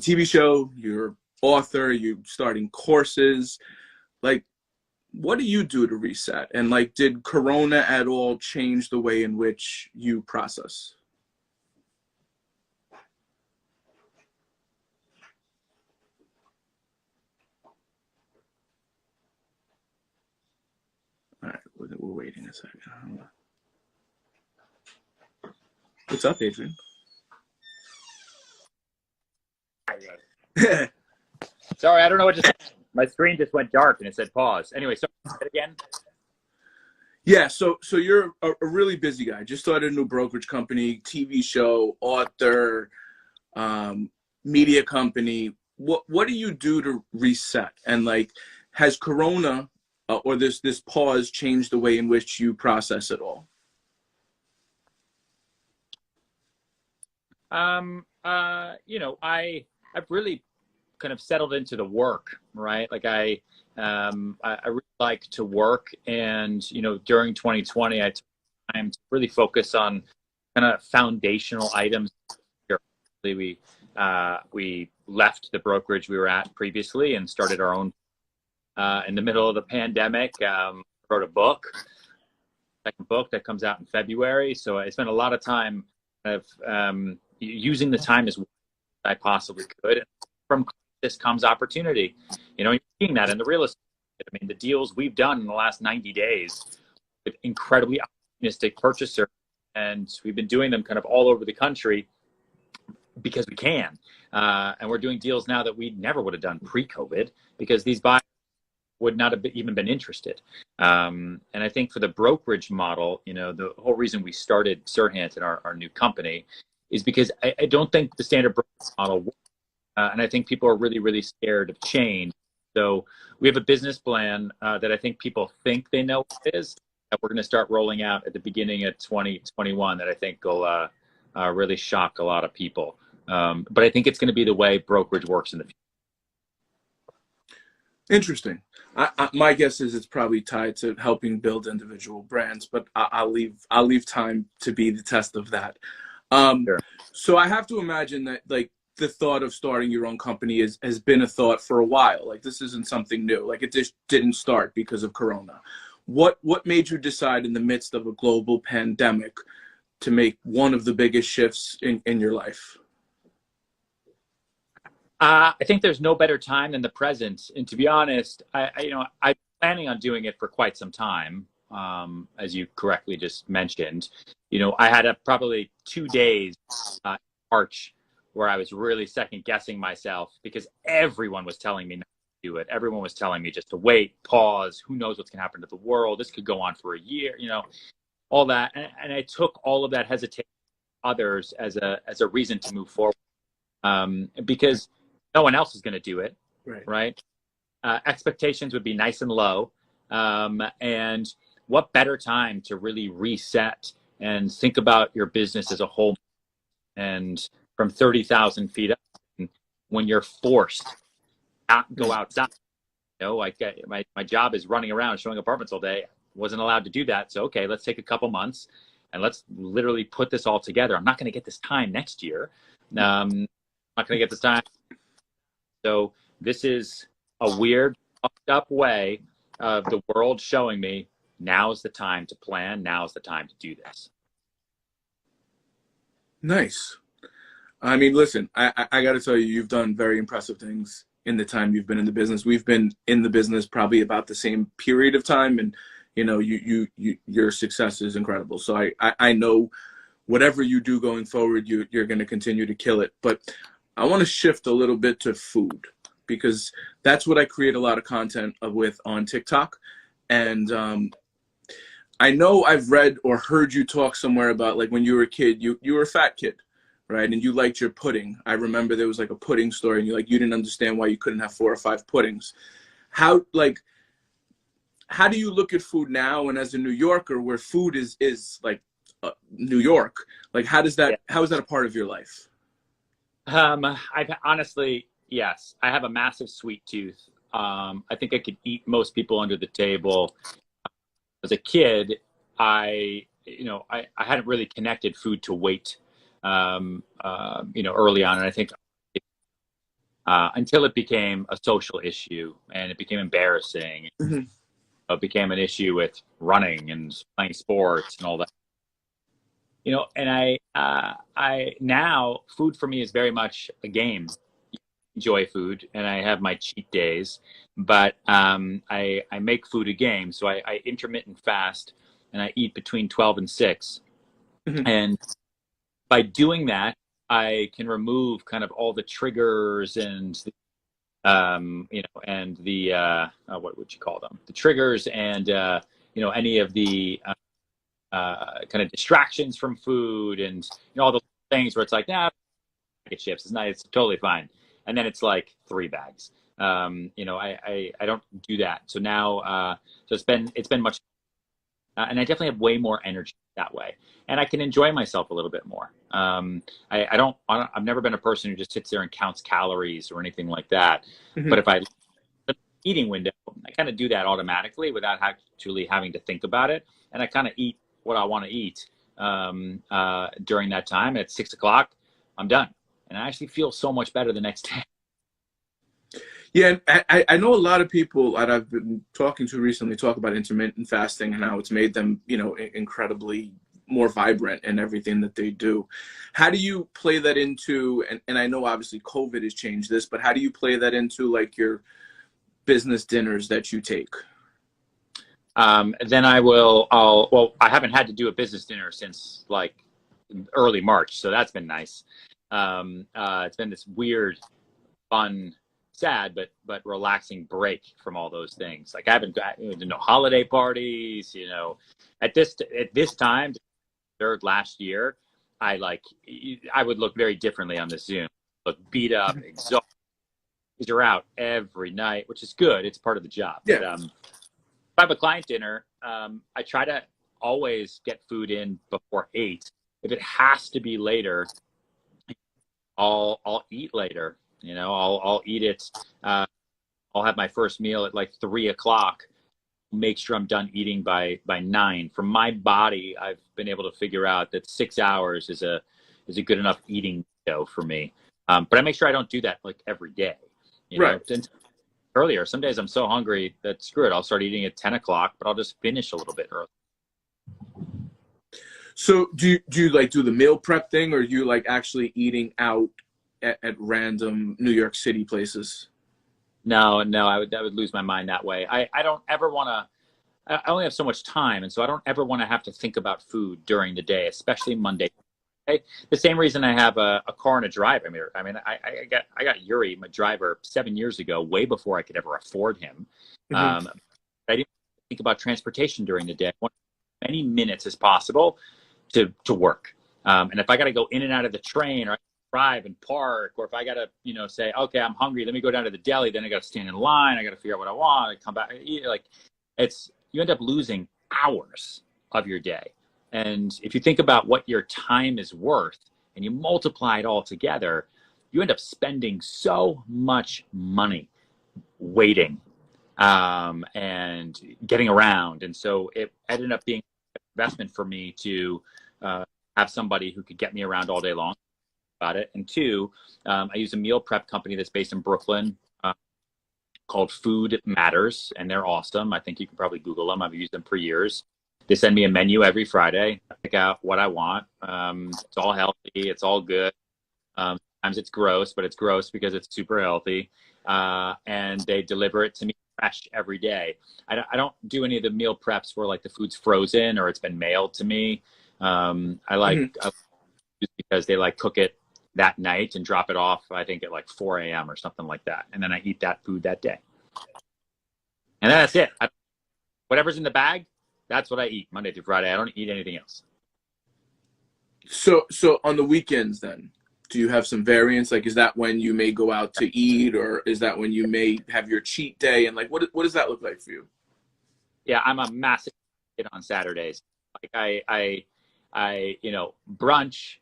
TV show, you're author, you're starting courses. Like, what do you do to reset? And like, did Corona at all change the way in which you process? All right, we're waiting a second. What's up, Adrian? Sorry, I don't know what just my screen just went dark and it said pause. Anyway, sorry again. Yeah, so you're a really busy guy. Just started a new brokerage company, TV show, author, um, media company. What do you do to reset? And like, has Corona or this pause changed the way in which you process it all? I've really kind of settled into the work, right? Like I really like to work, and during 2020, I took time to really focus on kind of foundational items. We left the brokerage we were at previously and started our own in the middle of the pandemic. Wrote a book, second book that comes out in February. So I spent a lot of time kind of using the time as I possibly could. From this comes opportunity. You're seeing that in the real estate. I mean, the deals we've done in the last 90 days with incredibly optimistic purchasers, and we've been doing them kind of all over the country because we can. And we're doing deals now that we never would have done pre-COVID because these buyers would not have even been interested. And I think for the brokerage model, the whole reason we started Serhant and our new company is because I don't think the standard brokerage model works. And I think people are really, really scared of change. So we have a business plan that I think people think they know what it is, that we're going to start rolling out at the beginning of 2021 that I think will really shock a lot of people. But I think it's going to be the way brokerage works in the future. Interesting. My guess is it's probably tied to helping build individual brands, but I'll leave time to be the test of that. Sure. So I have to imagine that like the thought of starting your own company has been a thought for a while. Like this isn't something new. Like it just didn't start because of Corona. What made you decide in the midst of a global pandemic to make one of the biggest shifts in your life? I think there's no better time than the present. And to be honest, I'm planning on doing it for quite some time. As you correctly just mentioned, I had probably 2 days in March where I was really second guessing myself because everyone was telling me not to do it. Everyone was telling me just to wait, pause. Who knows what's going to happen to the world? This could go on for a year, all that. And I took all of that hesitation others as a reason to move forward. Because no one else is going to do it, right? Expectations would be nice and low. And what better time to really reset and think about your business as a whole. And from 30,000 feet up, when you're forced to not go outside, like my job is running around showing apartments all day. Wasn't allowed to do that. So, okay, let's take a couple months and let's literally put this all together. I'm not going to get this time next year. I'm not going to get this time. So this is a weird, fucked up way of the world showing me now's the time to plan. Now's the time to do this. Nice. I mean, listen, I got to tell you, you've done very impressive things in the time you've been in the business. We've been in the business probably about the same period of time, and your success is incredible. So I know whatever you do going forward, you're going to continue to kill it. But I want to shift a little bit to food because that's what I create a lot of content with on TikTok. And I know I've read or heard you talk somewhere about like when you were a kid, you were a fat kid, right? And you liked your pudding. I remember there was like a pudding story and you didn't understand why you couldn't have 4 or 5 puddings. How do you look at food now? And as a New Yorker where food is like New York, like how is that a part of your life? I've honestly, yes, I have a massive sweet tooth. I think I could eat most people under the table. As a kid, I hadn't really connected food to weight, early on. And I think until it became a social issue and it became embarrassing. Mhm. It became an issue with running and playing sports and all that. And I now food for me is very much a game. Enjoy food, and I have my cheat days, but I make food a game. So I intermittent fast, and I eat between 12 and 6. Mhm. And by doing that, I can remove kind of all the triggers and and the what would you call them? The triggers and any of the kind of distractions from food and all the things where it's like, nah, bag of chips is nice, it's totally fine, and then it's like 3 bags. I don't do that. So now, so it's been much, and I definitely have way more energy that way, and I can enjoy myself a little bit more. I've never been a person who just sits there and counts calories or anything like that. But Mhm. if I eating window, I kind of do that automatically without actually having to think about it, and I kind of eat what I want to eat during that time. At 6 o'clock, I'm done, and I actually feel so much better the next day. Yeah, and I know a lot of people that I've been talking to recently talk about intermittent fasting and how it's made them, incredibly more vibrant in everything that they do. How do you play that into, and I know obviously COVID has changed this, but how do you play that into like your business dinners that you take? Then I haven't had to do a business dinner since like early March, so that's been nice. It's been this weird, fun, sad, but relaxing break from all those things. Like I haven't got no holiday parties. At this time, third last year, I would look very differently on the Zoom. Look beat up, exhausted. You're out every night, which is good. It's part of the job. Yeah. But if I have a client dinner, I try to always get food in before 8. If it has to be later, I'll eat later. I'll eat it. I'll have my first meal at like 3 o'clock. Make sure I'm done eating by 9. For my body, I've been able to figure out that 6 hours is a good enough eating window for me. But I make sure I don't do that like every day. Right. Since earlier, some days I'm so hungry that screw it, I'll start eating at 10 o'clock, but I'll just finish a little bit early. So do you like do the meal prep thing, or are you like actually eating out at random New York City places? No, I would lose my mind that way. I don't ever want to. I only have so much time, and so I don't ever want to have to think about food during the day, especially Monday. Okay? The same reason I have a car and a driver. I got Yuri, my driver, 7 years ago, way before I could ever afford him. Hmm. I didn't think about transportation during the day. I want as many minutes as possible to work. And if I got to go in and out of the train, or drive and park, or if I got to, say, okay, I'm hungry, let me go down to the deli, then I got to stand in line, I got to figure out what I want, I come back, like you end up losing hours of your day. And if you think about what your time is worth and you multiply it all together, you end up spending so much money waiting and getting around. And so it ended up being an investment for me to have somebody who could get me around all day long about it. And two, I use a meal prep company that's based in Brooklyn called Food Matters, and they're awesome. I think you can probably Google them. I've used them for years. They send me a menu every Friday. I pick out what I want. It's all healthy. It's all good. Sometimes it's gross, but it's gross because it's super healthy. And they deliver it to me fresh every day. I don't do any of the meal preps where like the food's frozen or it's been mailed to me. I like Hmm. because they like cook it that night and drop it off, I think at like 4 a.m. or something like that. And then I eat that food that day. And then that's it. Whatever's in the bag, that's what I eat Monday through Friday. I don't eat anything else. So on the weekends then, do you have some variance? Like, is that when you may go out to eat, or is that when you may have your cheat day? And like, what does that look like for you? Yeah, I'm a massive kid on Saturdays. Like brunch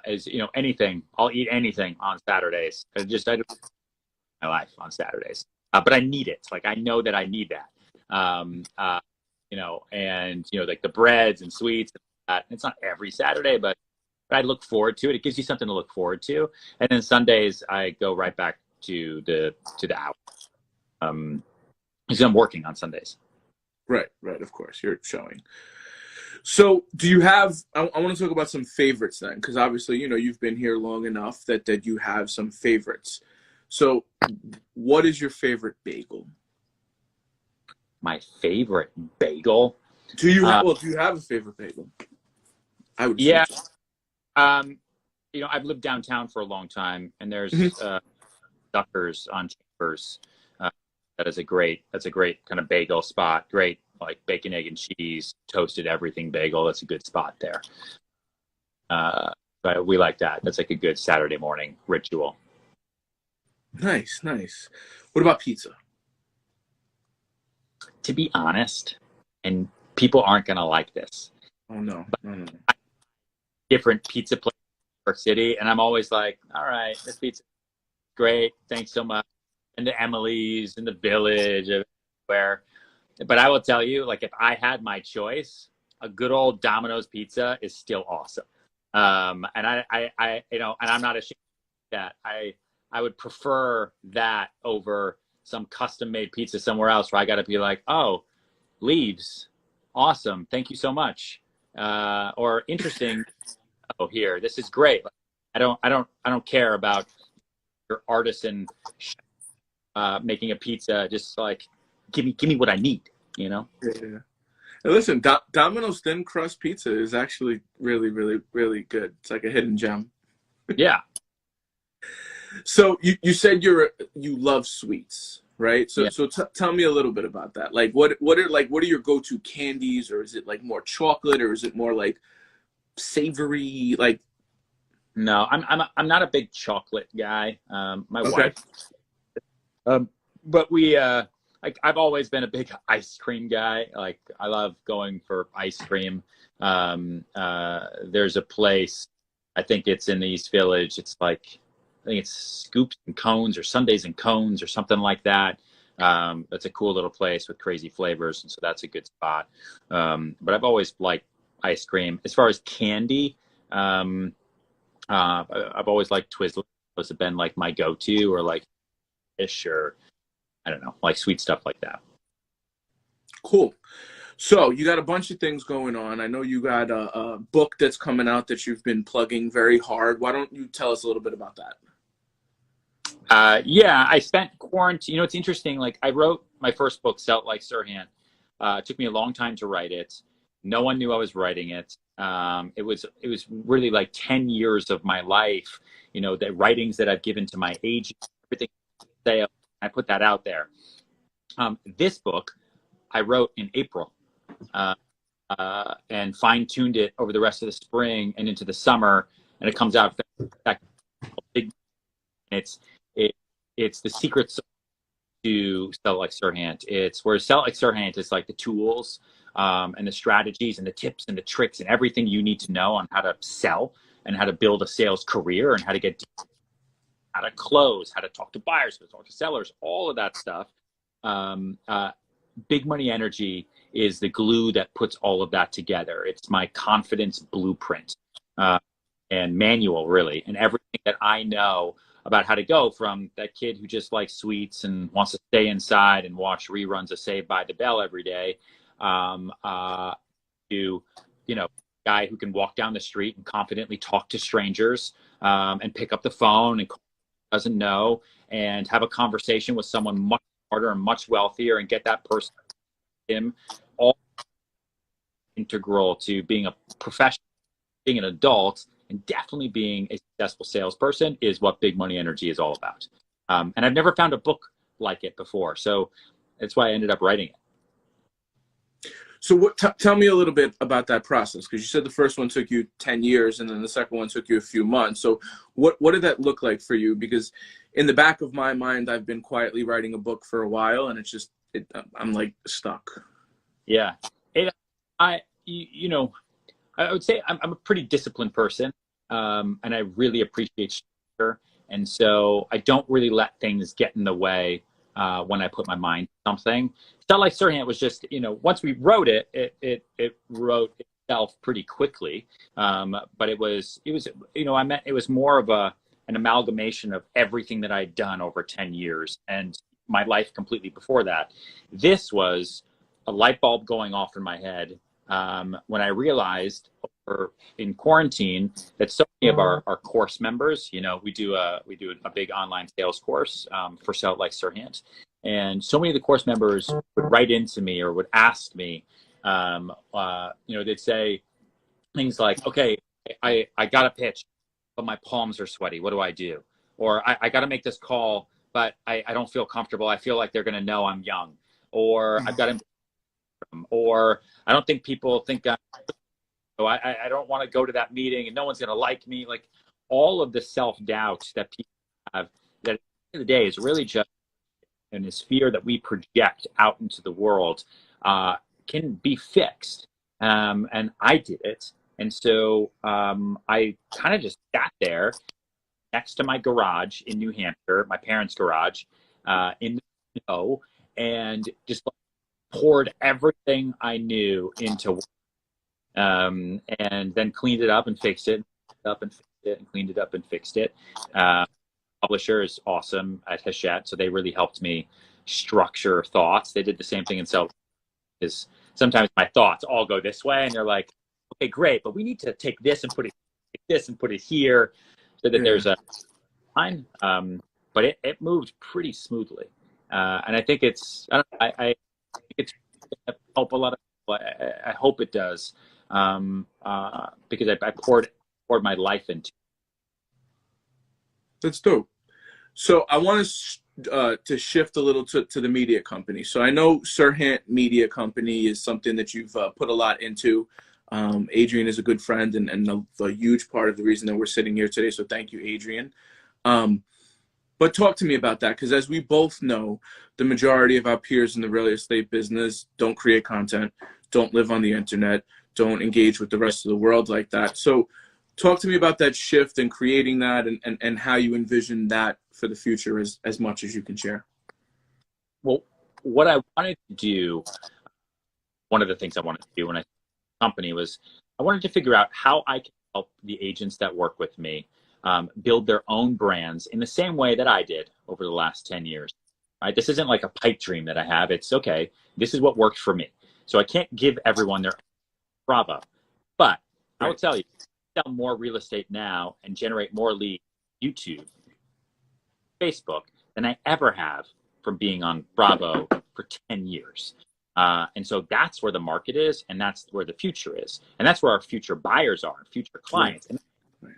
is, anything. I'll eat anything on Saturdays. I do my life on Saturdays. But I need it. Like I know that I need that. And like the breads and sweets. It's not every Saturday, but I look forward to it. It gives you something to look forward to. And then Sundays, I go right back to the hour. Because I'm working on Sundays. Right, right. Of course, you're showing. So, do you have? I want to talk about some favorites then, because obviously, you've been here long enough that you have some favorites. So, what is your favorite bagel? My favorite bagel. Do you have? Well, do you have a favorite bagel? I would assume Yeah. so. I've lived downtown for a long time, and there's Mhm. Duckers on Chambers. That's a great kind of bagel spot. Great, like bacon, egg, and cheese, toasted everything bagel. That's a good spot there. But we like that. That's like a good Saturday morning ritual. Nice, nice. What about pizza? To be honest, and people aren't gonna like this, Oh no, but no, no. different pizza places in New York City, and I'm always like, all right, this pizza great, thanks so much. And the Emily's and the Village, where, but I will tell you, like if I had my choice, a good old Domino's pizza is still awesome. And and I'm not ashamed of that. I would prefer that over some custom made pizza somewhere else where I got to be like, oh, leaves, awesome, thank you so much, or interesting. Oh, here, this is great. I don't care about your artisan making a pizza. Just like give me what I need. Yeah. Hey, listen, Domino's thin crust pizza is actually really, really, really good. It's like a hidden gem. Yeah. So you said you love sweets, right? So Yeah. so tell me a little bit about that. Like what are your go-to candies, or is it like more chocolate, or is it more like savory? Like No, I'm not a big chocolate guy. My okay, wife, but we like I've always been a big ice cream guy. Like I love going for ice cream. There's a place, I think it's in the East Village. It's like I think it's Scoops and Cones or Sundays and Cones or something like that. That's a cool little place with crazy flavors, and so that's a good spot. But I've always liked ice cream. As far as candy, I've always liked Twizzlers. Those have been like my go-to, or like fish, or I don't know, like sweet stuff like that. cool. So you got a bunch of things going on. I know you got a book that's coming out that you've been plugging very hard. Why don't you tell us a little bit about that? Yeah, I spent quarantine. It's interesting. Like I wrote my first book, Sell It Like Serhant. It took me a long time to write it. No one knew I was writing it. It was really like 10 years of my life. The writings that I've given to my agent, everything. I put that out there. This book I wrote in April, and fine tuned it over the rest of the spring and into the summer, and it comes out. It's it's the secret sauce to Sell It Like Serhant. It's where Sell It Like Serhant is like the tools, and the strategies and the tips and the tricks and everything you need to know on how to sell and how to build a sales career and how to get how to close, how to talk to buyers, how to talk to sellers, all of that stuff. Um, uh, Big Money Energy is the glue that puts all of that together. It's my confidence blueprint, and manual, really, and everything that I know about how to go from that kid who just likes sweets and wants to stay inside and watch reruns of Saved by the Bell every day, to guy who can walk down the street and confidently talk to strangers, and pick up the phone and doesn't know and have a conversation with someone much smarter and much wealthier and get that person, him, all integral to being a professional, being an adult, and definitely being a successful salesperson is what Big Money Energy is all about. And I've never found a book like it before, so that's why I ended up writing it. So tell me a little bit about that process, because you said the first one took you 10 years and then the second one took you a few months. So what did that look like for you? Because in the back of my mind, I've been quietly writing a book for a while, and I'm like stuck. Yeah. I would say I'm a pretty disciplined person, and I really appreciate structure. And so I don't really let things get in the way when I put my mind to something. Sell Like Serhant was just, once we wrote it, it wrote itself pretty quickly. But it was it was more of an amalgamation of everything that I'd done over 10 years and my life completely before that. This was a light bulb going off in my head when I realized in quarantine that so many of our course members, we do a big online sales course for Sell Like Serhant, and so many of the course members would write into me or would ask me, they'd say things like, "Okay, I got a pitch, but my palms are sweaty. What do I do?" Or I got to make this call, but I don't feel comfortable. I feel like they're going to know I'm young. Or I've got to, or I don't think people think so I don't want to go to that meeting and no one's going to like me. Like all of the self-doubt that people have, that at the end of the day is really just and this fear that we project out into the world can be fixed. And I did it. And so I kind of just sat there next to my garage in New Hampshire, my parents' garage, in the snow, and just poured everything I knew into work. And then cleaned it up and fixed it, and cleaned it up and fixed it. Publisher is awesome at Hachette, so they really helped me structure thoughts. They did the same thing in Self, because sometimes my thoughts all go this way, and they're like, "Okay, great, but we need to take this and put it here, so that there's a line." But it moved pretty smoothly, and I think it's I think it's gonna help a lot of people. I hope it does. Because I poured my life into. That's dope. So I want to shift a little to the media company. So I know Serhant Media Company is something that you've put a lot into. Adrian is a good friend and a huge part of the reason that we're sitting here today. So thank you, Adrian. But talk to me about that, because as we both know, the majority of our peers in the real estate business don't create content, don't live on the internet, don't engage with the rest of the world like that. So talk to me about that shift and creating that and how you envision that for the future as much as you can share. Well, what I wanted to do, one of the things I wanted to do when I started the company was I wanted to figure out how I can help the agents that work with me build their own brands in the same way that I did over the last 10 years. Right? This isn't like a pipe dream that I have. It's okay, this is what worked for me. So I can't give everyone their Bravo. But I will tell you, sell more real estate now and generate more leads on YouTube, Facebook than I ever have from being on Bravo for 10 years. And so that's where the market is, and that's where the future is. And that's where our future buyers are, future clients, and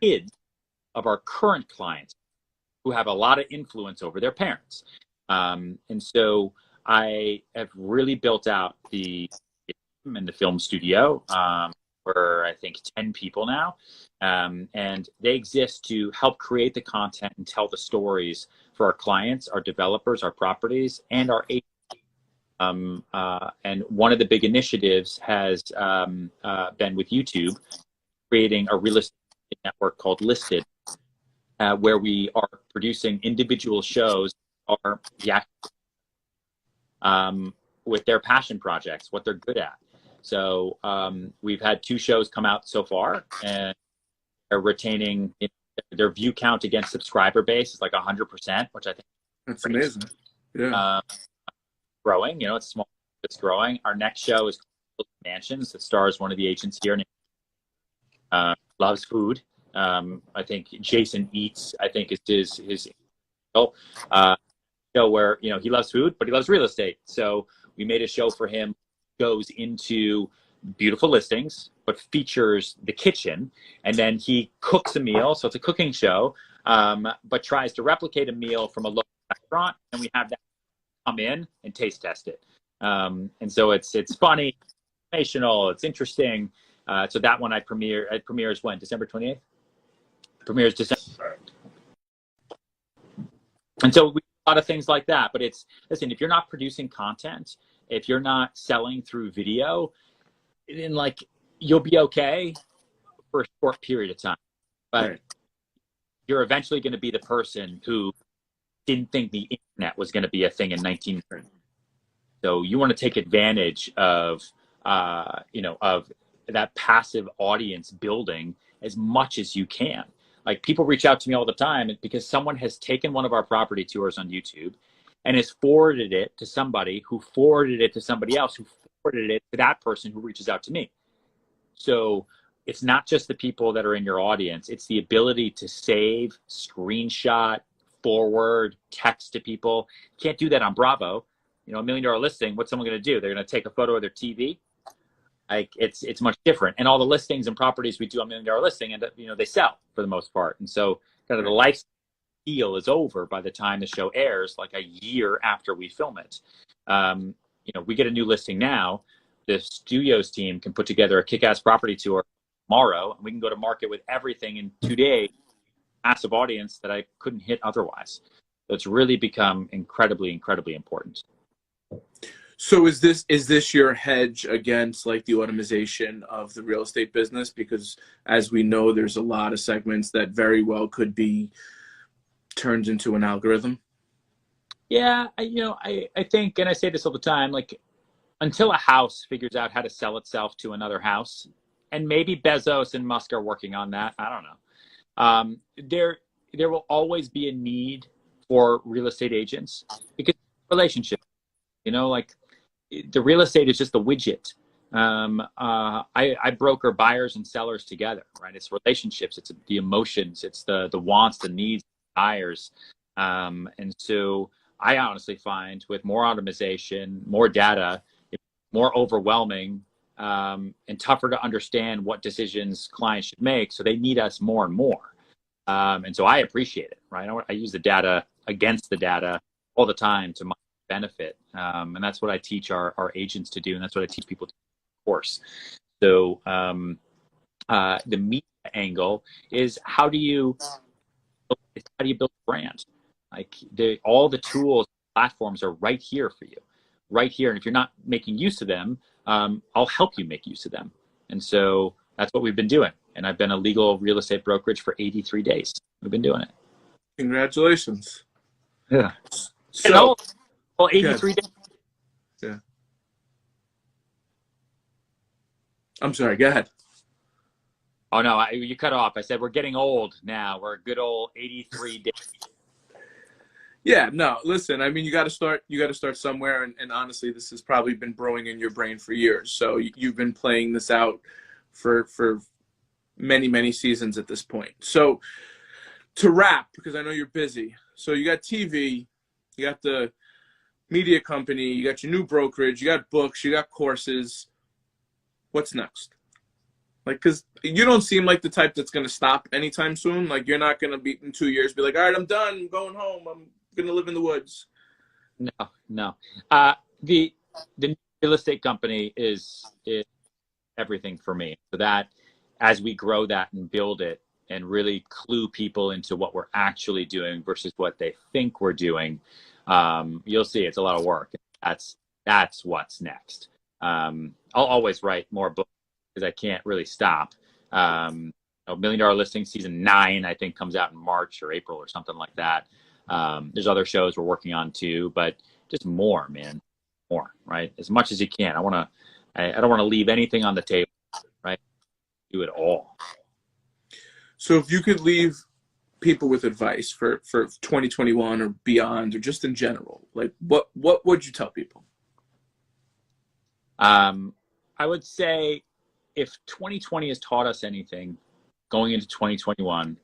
kids of our current clients who have a lot of influence over their parents. And so I have really built out the in the film studio. We're, I think, 10 people now. And they exist to help create the content and tell the stories for our clients, our developers, our properties, and our agents. And one of the big initiatives has been with YouTube, creating a real estate network called Listed, where we are producing individual shows or with their passion projects, what they're good at. So we've had 2 shows come out so far, and they're retaining their view count against subscriber base is like 100%, which I think that's amazing. Yeah, growing. It's small, it's growing. Our next show is called Mansions. That stars one of the agents here. Loves food. I think Jason Eats, I think, is his show where he loves food, but he loves real estate. So we made a show for him. Goes into beautiful listings, but features the kitchen, and then he cooks a meal. So it's a cooking show, but tries to replicate a meal from a local restaurant, and we have that come in and taste test it. And so it's funny, informational, it's interesting. So that one it premieres when? December 28th? Premieres December. And so we do a lot of things like that. But listen, if you're not producing content, if you're not selling through video, then you'll be okay for a short period of time. But you're eventually going to be the person who didn't think the internet was going to be a thing in 1930. So you want to take advantage of of that passive audience building as much as you can. Like people reach out to me all the time because someone has taken one of our property tours on YouTube and has forwarded it to somebody who forwarded it to somebody else who forwarded it to that person who reaches out to me. So it's not just the people that are in your audience. It's the ability to save, screenshot, forward, text to people. You can't do that on Bravo. You know, $1 million listing, what's someone going to do? They're going to take a photo of their TV. Like it's much different. And all the listings and properties we do on $1 Million Listing, and you know, they sell for the most part. And so kind of the life deal is over by the time the show airs, like a year after we film it. You know, we get a new listing now. The studios team can put together a kick-ass property tour tomorrow, and we can go to market with everything in 2 days. Massive audience that I couldn't hit otherwise. So it's really become incredibly, incredibly important. So is this your hedge against like the automation of the real estate business? Because as we know, there's a lot of segments that very well could be turned into an algorithm. Yeah, I think, and I say this all the time, like until a house figures out how to sell itself to another house, and maybe Bezos and Musk are working on that. I don't know. There will always be a need for real estate agents because relationships, you know, like the real estate is just the widget. I broker buyers and sellers together, right? It's relationships, it's the emotions, it's the wants, the needs, buyers. And so I honestly find with more automation, more data, it's more overwhelming and tougher to understand what decisions clients should make. So they need us more and more. And so I appreciate it, right? I use the data against the data all the time to my benefit. And that's what I teach our agents to do. And that's what I teach people to do, of course. So the media angle is how do you build a brand? Like all the tools, platforms are right here for you, right here. And if you're not making use of them, I'll help you make use of them. And so that's what we've been doing. And I've been a legal real estate brokerage for 83 days. We've been doing it. Congratulations. Yeah. So, well, 83 days. Yeah. I'm sorry, go ahead. Oh, no, you cut off. I said we're getting old now. We're a good old 83 days. Yeah, no, listen, I mean, you got to start somewhere. And honestly, this has probably been brewing in your brain for years. So you've been playing this out for many, many seasons at this point. So to wrap, because I know you're busy. So you got TV, you got the media company, you got your new brokerage, you got books, you got courses. What's next? Like, because you don't seem like the type that's going to stop anytime soon. Like, you're not going to be in 2 years, be like, all right, I'm done, I'm going home, I'm going to live in the woods. No. The real estate company is everything for me. So that as we grow that and build it and really clue people into what we're actually doing versus what they think we're doing, you'll see it's a lot of work. That's what's next. I'll always write more books because I can't really stop. $1 Million Listing season 9, I think, comes out in March or April or something like that. There's other shows we're working on too, but just more, man, more, right? As much as you can. I don't want to leave anything on the table, right? Do it all. So if you could leave people with advice for 2021 or beyond, or just in general, like what would you tell people? I would say if 2020 has taught us anything going into 2021,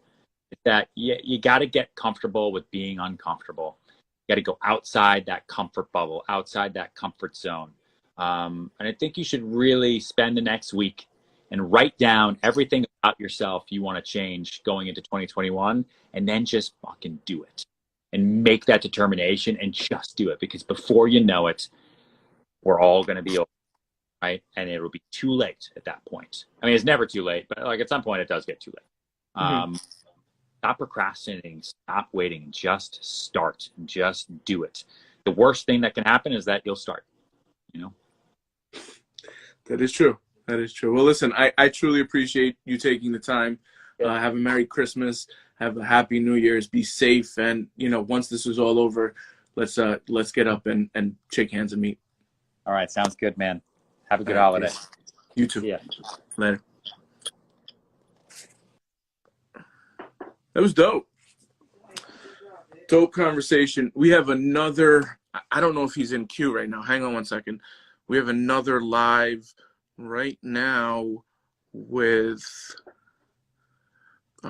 it's that you got to get comfortable with being uncomfortable. You got to go outside that comfort bubble, outside that comfort zone. And I think you should really spend the next week and write down everything about yourself you want to change going into 2021, and then just fucking do it and make that determination and just do it, because before you know it, we're all going to be over, right? And it'll be too late at that point. I mean, it's never too late, but like at some point it does get too late. Mm-hmm. Stop procrastinating, stop waiting, just start, just do it. The worst thing that can happen is that you'll start, you know? That is true. That is true. Well, listen, I truly appreciate you taking the time. Have a Merry Christmas. Have a Happy New Year's. Be safe. And, you know, once this is all over, let's get up and shake hands and meet. All right. Sounds good, man. Have a good holiday. Peace. You too. Yeah. Later. That was dope. Dope conversation. We have another. I don't know if he's in queue right now. Hang on one second. We have another live right now with go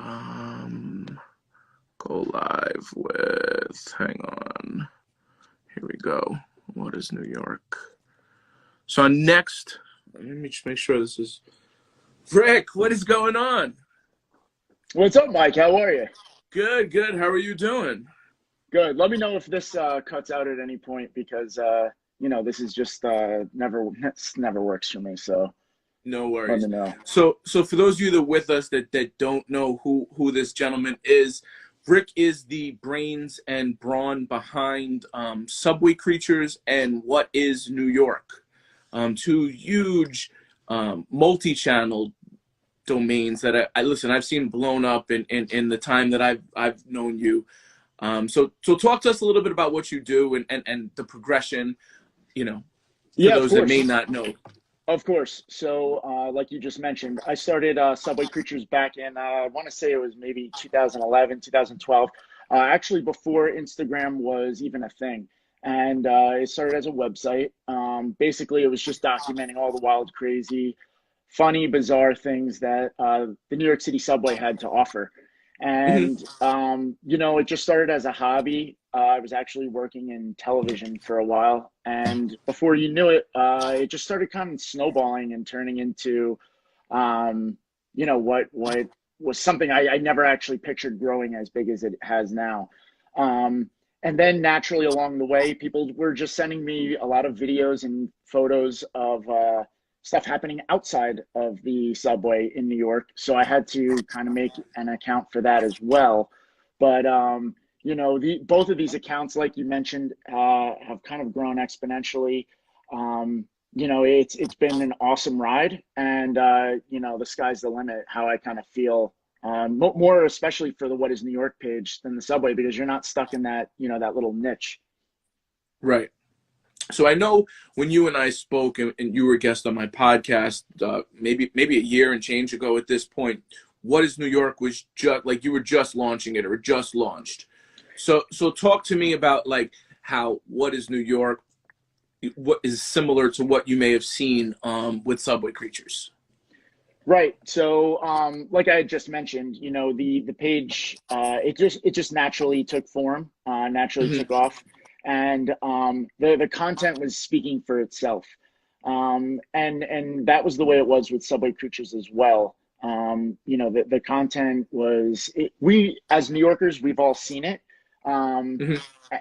live with, hang on. Here we go. What is New York? So next, let me just make sure this is Rick. What is going on? What's up, Mike? How are you? Good, good. How are you doing? Good. Let me know if this cuts out at any point because this is just never works for me. So No let worries. me know. So for those of you that are with us that don't know who this gentleman is, Rick is the brains and brawn behind Subway Creatures and What is New York, two huge multi-channel domains that I listen. I've seen blown up in the time that I've known you. So talk to us a little bit about what you do and the progression. For Yeah, of those that may course. not know. Of course. So, like you just mentioned, I started Subway Creatures back in, I want to say it was maybe 2011, 2012, actually before Instagram was even a thing. And it started as a website. Basically, it was just documenting all the wild, crazy, funny, bizarre things that the New York City subway had to offer. Mhm. And, it just started as a hobby. I was actually working in television for a while. And before you knew it, it just started kind of snowballing and turning into, what was something I never actually pictured growing as big as it has now. Um, and then naturally along the way, people were just sending me a lot of videos and photos of stuff happening outside of the subway in New York. So I had to kind of make an account for that as well. But the both of these accounts, like you mentioned, have kind of grown exponentially. It's been an awesome ride, and the sky's the limit. How I kind of feel. More especially for the What is New York page than the subway because you're not stuck in that little niche. Right. So I know when you and I spoke and you were a guest on my podcast, maybe a year and change ago at this point, What is New York was just like you were just launching it or just launched. So talk to me about like how What is New York, what is similar to what you may have seen with Subway Creatures. Right. So, like I had just mentioned, the page, it just naturally took form, naturally Hmm. took off, and the content was speaking for itself. And that was the way it was with Subway Creatures as well. The content we as New Yorkers, we've all seen it. Um, Hmm.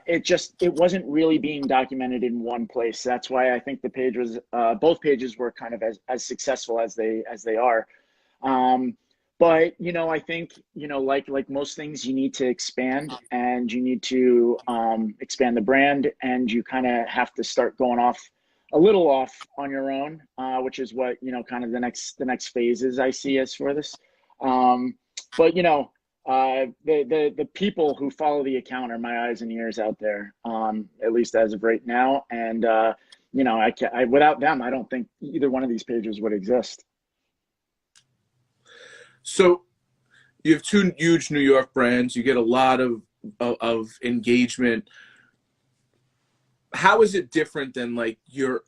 it wasn't really being documented in one place. That's why I think the page was both pages were kind of as successful as they are. um, but I think like most things, you need to expand and you need to expand the brand, and you kind of have to start going a little off on your own, which is what kind of the next phases I see as for this. But the people who follow the account are my eyes and ears out there, at least as of right now. And without them, I don't think either one of these pages would exist. So you have two huge New York brands. You get a lot of engagement. How is it different than your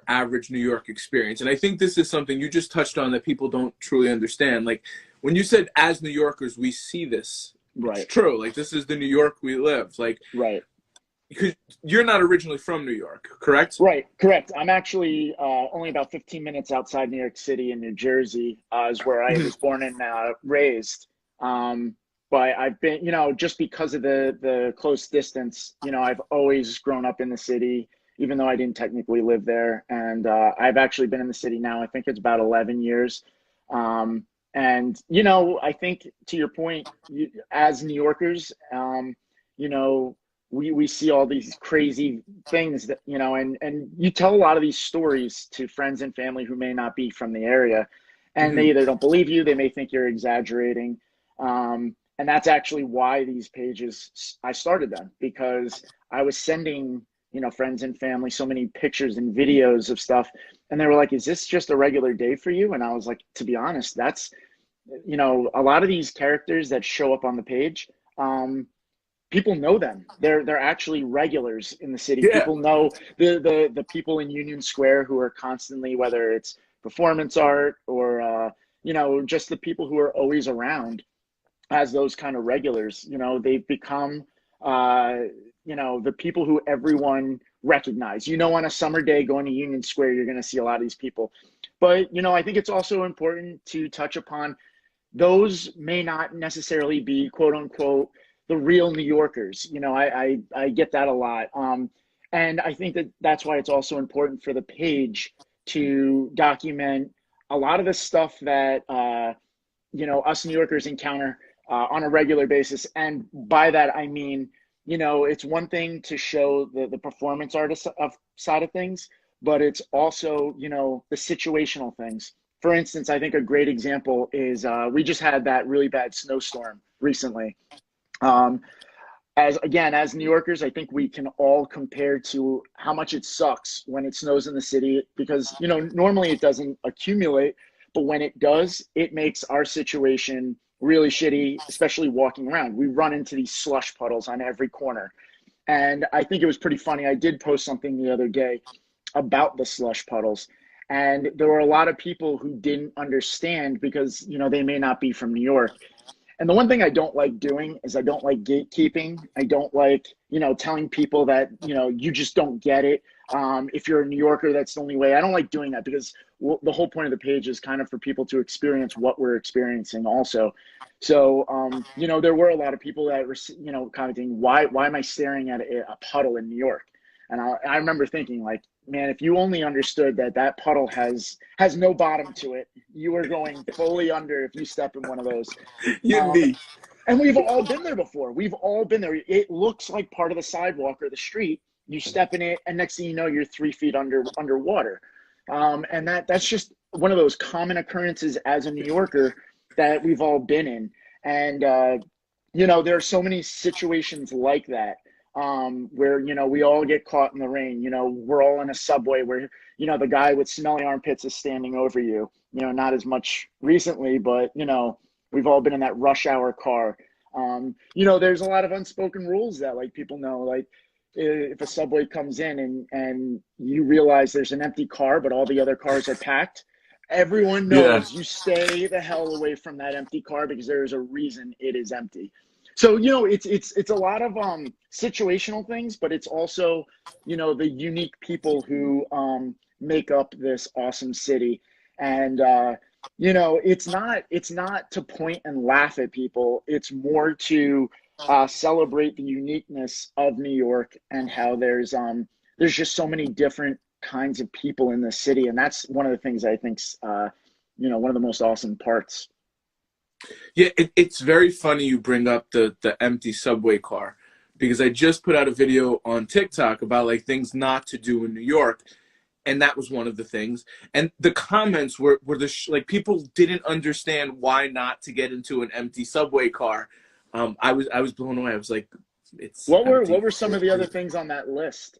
average New York experience? And I think this is something you just touched on that people don't truly understand. Like when you said as New Yorkers we see this, it's Right, true. Like this is the New York we live. Like right, because you're not originally from New York, correct? right. Correct. I'm actually only about 15 minutes outside New York City in New Jersey, is where I Mhm. was born and raised. But I've been, just because of the close distance, I've always grown up in the city, even though I didn't technically live there. And I've actually been in the city now. I think it's about 11 years. And I think to your point, as New Yorkers, you know, we see all these crazy things that and you tell a lot of these stories to friends and family who may not be from the area, and they Mhm. either don't believe you, they may think you're exaggerating. And that's actually why these pages, I started them, because I was sending friends and family so many pictures and videos of stuff, and they were like, is this just a regular day for you? And I was like, to be honest, you know, a lot of these characters that show up on the page, um, people know them. They're actually regulars in the city. Yeah. People know the people in Union Square who are constantly, whether it's performance art or you know, just the people who are always around as those kind of regulars. You know, they've become uh, you know, the people who everyone recognize. You know, on a summer day going to Union Square, you're going to see a lot of these people. But you know, I think it's also important to touch upon those may not necessarily be quote unquote the real New Yorkers. You know, I get that a lot. And I think that that's why it's also important for the page to document a lot of the stuff that, you know, us New Yorkers encounter on a regular basis. And by that, I mean, you know, it's one thing to show the performance artist of side of things, but it's also, you know, the situational things. For instance, I think a great example is we just had that really bad snowstorm recently. Um, as again, as New Yorkers, I think we can all compare to how much it sucks when it snows in the city because, you know, normally it doesn't accumulate, but when it does, it makes our situation really shitty, especially walking around. We run into these slush puddles on every corner. And I think it was pretty funny. I did post something the other day about the slush puddles. And there were a lot of people who didn't understand because, you know, they may not be from New York. And the one thing I don't like doing is I don't like gatekeeping. I don't like, you know, telling people that, you know, you just don't get it. If you're a New Yorker, that's the only way. I don't like doing that because the whole point of the page is kind of for people to experience what we're experiencing also. So, you know, there were a lot of people that were, you know, commenting, why am I staring at a puddle in New York? And I remember thinking like, man, if you only understood that that puddle has no bottom to it, you are going fully under if you step in one of those. You and Um, me. and we've all been there before. We've all been there. It looks like part of the sidewalk or the street. You step in it, and next thing you know, you're 3 feet underwater. And that's just one of those common occurrences as a New Yorker that we've all been in. And you know, there are so many situations like that where, you know, we all get caught in the rain. You know, we're all in a subway where, you know, the guy with smelly armpits is standing over you. You know, not as much recently, but, you know, we've all been in that rush hour car. You know, there's a lot of unspoken rules that like people know, like if a subway comes in and you realize there's an empty car, but all the other cars are packed, everyone Yeah. knows you stay the hell away from that empty car because there's a reason it is empty. So, you know, it's a lot of situational things, but it's also, you know, the unique people who make up this awesome city. And you know, it's not to point and laugh at people. It's more to celebrate the uniqueness of New York and how there's just so many different kinds of people in the city, and that's one of the things I think's you know, one of the most awesome parts. Yeah, it's very funny you bring up the empty subway car because I just put out a video on TikTok about like things not to do in New York, and that was one of the things. And the comments were like people didn't understand why not to get into an empty subway car. I was blown away. I was like, it's What empty. were some of the other things on that list?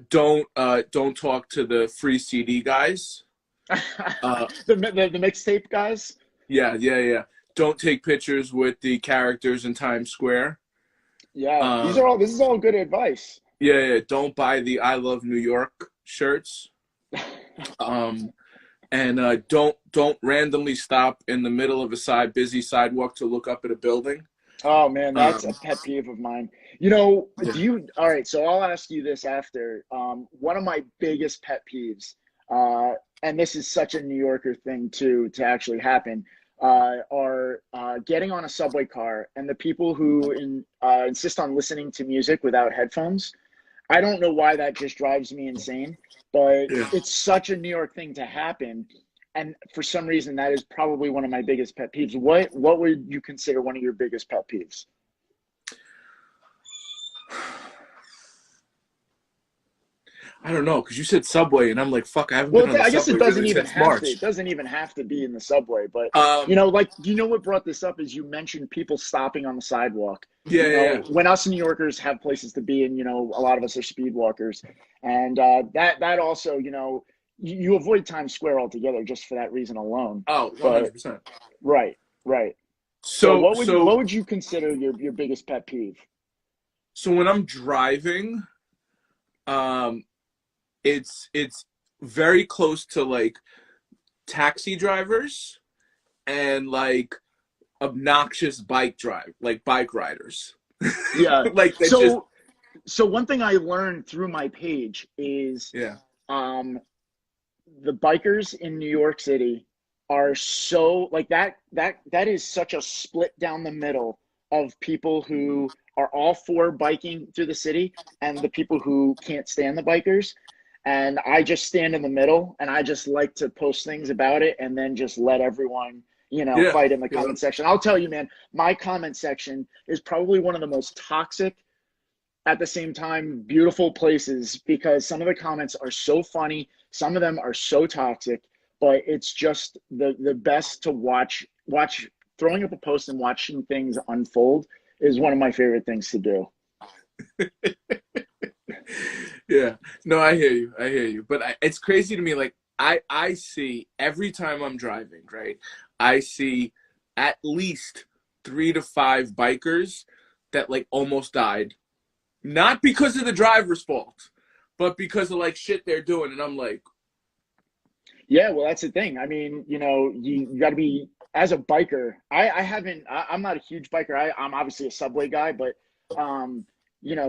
Don't talk to the free CD guys. Uh, The mixtape guys. yeah, yeah, yeah. Don't take pictures with the characters in Times Square. Yeah, Uh, this is all good advice. yeah, yeah. Don't buy the I Love New York shirts. Um, and don't randomly stop in the middle of a busy sidewalk to look up at a building. Oh man, that's a Um, pet peeve of mine. You know, yeah. do you, all right, so I'll ask you this after. One of my biggest pet peeves, and this is such a New Yorker thing to actually happen, are getting on a subway car and the people who insist on listening to music without headphones. I don't know why that just drives me insane, but Yeah. it's such a New York thing to happen. And for some reason, that is probably one of my biggest pet peeves. What would you consider one of your biggest pet peeves? I don't know, because you said Subway, and I'm like, fuck, I haven't been Well, on the I guess it Subway doesn't really even since have to. It March. doesn't even have to be in the subway. But you Um, know, like you know what brought this up is you mentioned people stopping on the sidewalk. yeah, You yeah, know, yeah. when us New Yorkers have places to be, and you know, a lot of us are speed walkers, and that also, you know, you avoid Times Square altogether just for that reason alone. Oh, But 100%. right, right. So So what so would you consider your biggest pet peeve? so when I'm driving, um, it's very close to like taxi drivers and like obnoxious bike riders. Yeah. Like that just So one thing I learned through my page is yeah. um the bikers in New York City are so like that is such a split down the middle of people who are all for biking through the city and the people who can't stand the bikers. And I just stand in the middle and I just like to post things about it and then just let everyone, Yeah. fight in the Yeah. comment section. I'll tell you, man, my comment section is probably one of the most toxic, at the same time beautiful places, because some of the comments are so funny, some of them are so toxic, but it's just the best to watch. Throwing up a post and watching things unfold is one of my favorite things to do. Yeah. No, I hear you. I hear you. But it's crazy to me. Like I see every time I'm driving, right? I see at least 3 to 5 bikers that like almost died, not because of the driver's fault, but because of like shit they're doing, and I'm like, Yeah, well, that's the thing. I mean, you got to be, as a biker. I haven't. I'm not a huge biker. I'm obviously a subway guy, but um,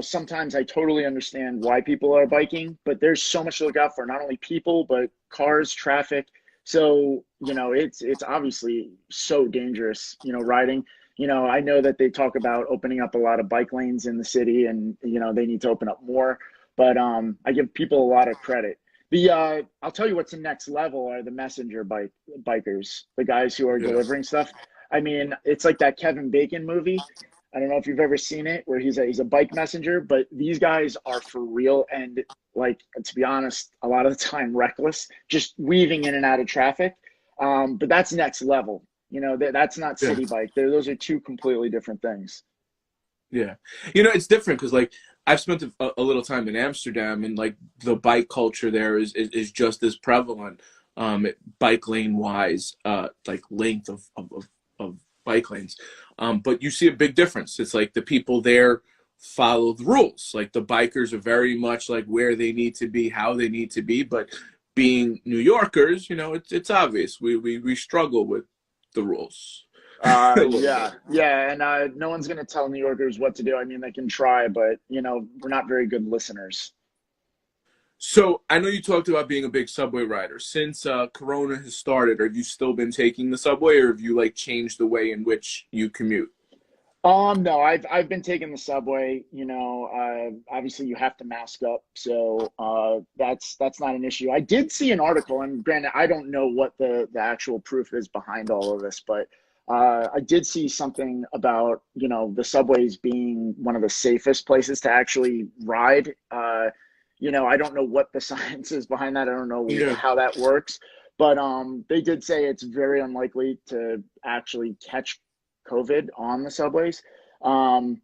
sometimes I totally understand why people are biking. But there's so much to look out for, not only people but cars, traffic. So it's obviously so dangerous. Riding. I know that they talk about opening up a lot of bike lanes in the city, and they need to open up more. But I give people a lot of credit. I'll tell you what's the next level are the messenger bikers, the guys who are yeah, delivering stuff. I mean, it's like that Kevin Bacon movie. I don't know if you've ever seen it, where he's a bike messenger, but these guys are for real and, like, to be honest, a lot of the time reckless, just weaving in and out of traffic. But that's next level. That's not yeah. city bike. Those are two completely different things. Yeah. It's different because like I've spent a little time in Amsterdam, and like the bike culture there is just as prevalent, bike lane wise, like length of bike lanes. But you see a big difference. It's like the people there follow the rules. Like the bikers are very much like where they need to be, how they need to be. But being New Yorkers, it's obvious. We struggle with the rules a little bit. Yeah, and no one's gonna tell New Yorkers what to do. I mean, they can try, but we're not very good listeners. So I know you talked about being a big subway rider. Since Corona has started, have you still been taking the subway, or have you like changed the way in which you commute? No, I've been taking the subway. Obviously you have to mask up, so that's not an issue. I did see an article, and granted, I don't know what the actual proof is behind all of this, but I did see something about the subways being one of the safest places to actually ride. I don't know what the science is behind that. I don't know Yeah, how that works, but they did say it's very unlikely to actually catch COVID on the subways. Um,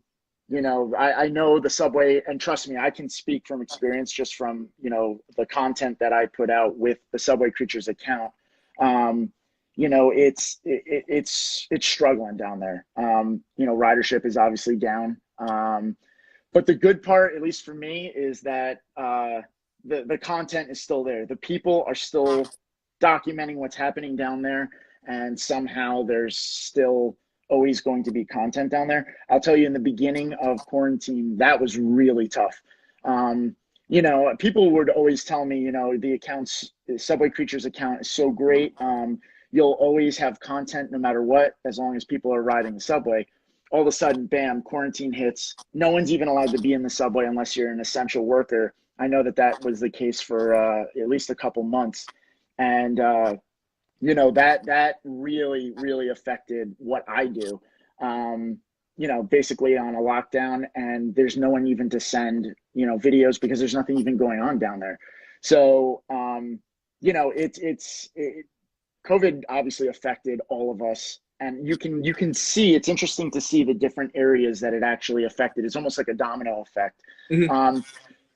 I know the subway, and trust me, I can speak from experience just from, the content that I put out with the Subway Creatures account. Um, it's struggling down there. Ridership is obviously down. But the good part, at least for me, is that the content is still there. The people are still documenting what's happening down there, and somehow there's still always going to be content down there. I'll tell you, in the beginning of quarantine, that was really tough. People would always tell me, the Subway Creatures account is so great. You'll always have content no matter what, as long as people are riding the subway. All of a sudden, bam, quarantine hits. No one's even allowed to be in the subway unless you're an essential worker. I know that was the case for at least a couple months. And that really affected what I do. Basically on a lockdown, and there's no one even to send videos because there's nothing even going on down there. So COVID obviously affected all of us, and you can see, it's interesting to see the different areas that it actually affected. It's almost like a domino effect. hmm Um,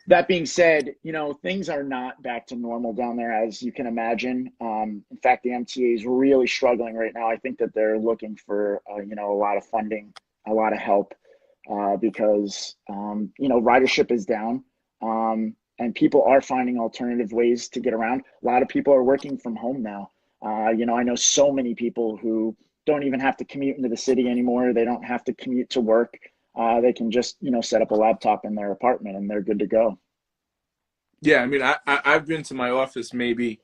That being said, things are not back to normal down there, as you can imagine. In fact, the MTA is really struggling right now. I think that they're looking for, a lot of funding, a lot of help, because, ridership is down, and people are finding alternative ways to get around. A lot of people are working from home now. I know so many people who don't even have to commute into the city anymore. They don't have to commute to work. They can just, set up a laptop in their apartment and they're good to go. Yeah, I mean, I've been to my office maybe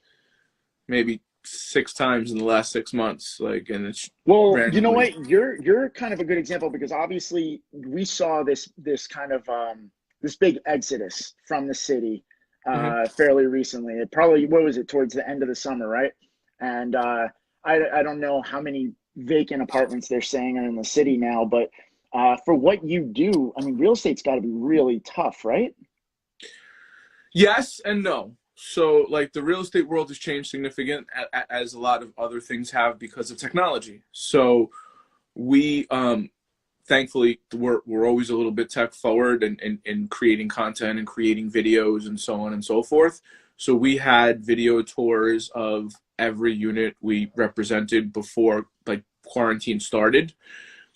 6 times in the last 6 months, like, and it's Well, you know randomly. what? You're kind of a good example because obviously we saw this kind of this big exodus from the city Hmm. fairly recently. It probably, what was it, towards the end of the summer, right? And I don't know how many vacant apartments they're saying are in the city now, but for what you do, I mean, real estate's got to be really tough, right? Yes and no. So, like, the real estate world has changed significant, as a lot of other things have because of technology. So we thankfully we're always a little bit tech forward in creating content and creating videos and so on and so forth. So we had video tours of every unit we represented before, like, quarantine started.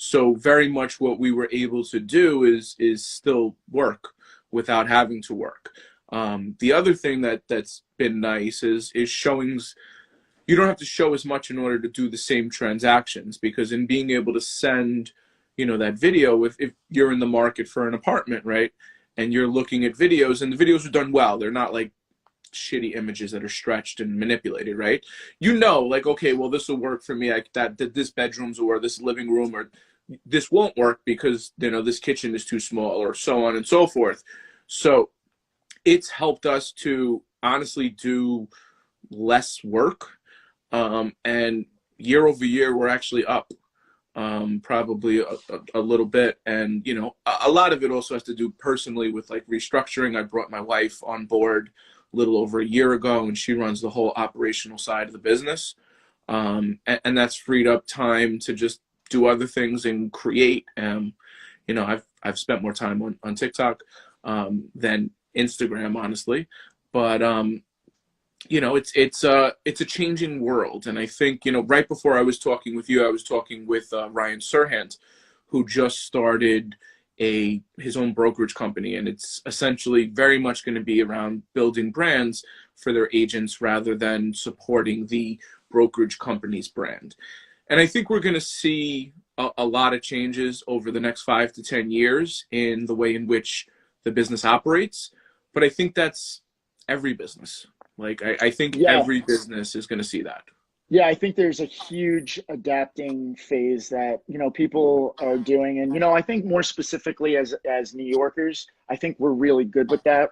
So very much what we were able to do is still work without having to work. The other thing that's been nice is showings. You don't have to show as much in order to do the same transactions, because in being able to send, that video, if you're in the market for an apartment, right, and you're looking at videos, and the videos are done well, they're not like shitty images that are stretched and manipulated, right? Like, okay, well, this will work for me. That this bedroom's or this living room or this won't work because this kitchen is too small, or so on and so forth. So it's helped us to honestly do less work, and year over year we're actually up, probably a little bit. And a lot of it also has to do personally with, like, restructuring. I brought my wife on board a little over a year ago, and she runs the whole operational side of the business, and that's freed up time to just do other things and create. I've spent more time on TikTok than Instagram, honestly, but it's a changing world. And I think, right before I was talking with you, I was talking with Ryan Serhant, who just started his own brokerage company, and it's essentially very much going to be around building brands for their agents rather than supporting the brokerage company's brand. And I think we're going to see a lot of changes over the next 5 to 10 years in the way in which the business operates. But I think that's every business. Like, I think Yeah, every business is going to see that. yeah, I think there's a huge adapting phase that, people are doing. And, I think more specifically as New Yorkers, I think we're really good with that.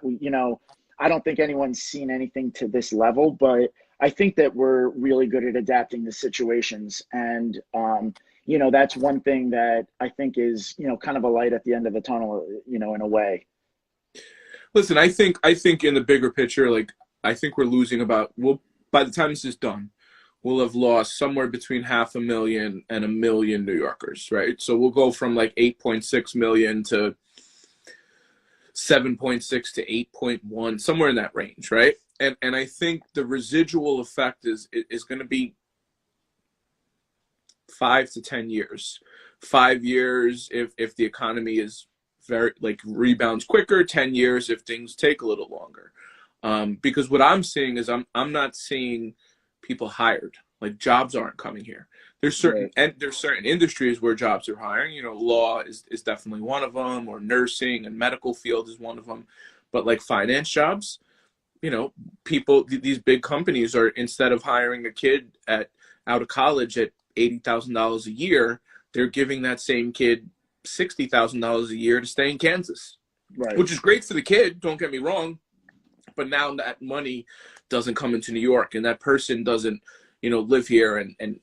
I don't think anyone's seen anything to this level, but I think that we're really good at adapting to situations. And, that's one thing that I think is, kind of a light at the end of the tunnel, in a way. Listen, I think in the bigger picture, like, I think we're losing about, well, by the time this is done, we'll have lost somewhere between 500,000 and 1 million New Yorkers, right? So we'll go from like 8.6 million to 7.6 to 8.1, somewhere in that range, right? And I think the residual effect is going to be 5 to 10 years. 5 years if the economy is very, like, rebounds quicker. 10 years if things take a little longer. Because what I'm seeing is I'm not seeing people hired. Like, jobs aren't coming here. Right. There's certain industries where jobs are hiring. Law is definitely one of them, or nursing and medical field is one of them. But, like, finance jobs, people, these big companies are, instead of hiring a kid out of college at $80,000 a year, they're giving that same kid $60,000 a year to stay in Kansas, Right. which is great for the kid. Don't get me wrong, but now that money doesn't come into New York, and that person doesn't, live here and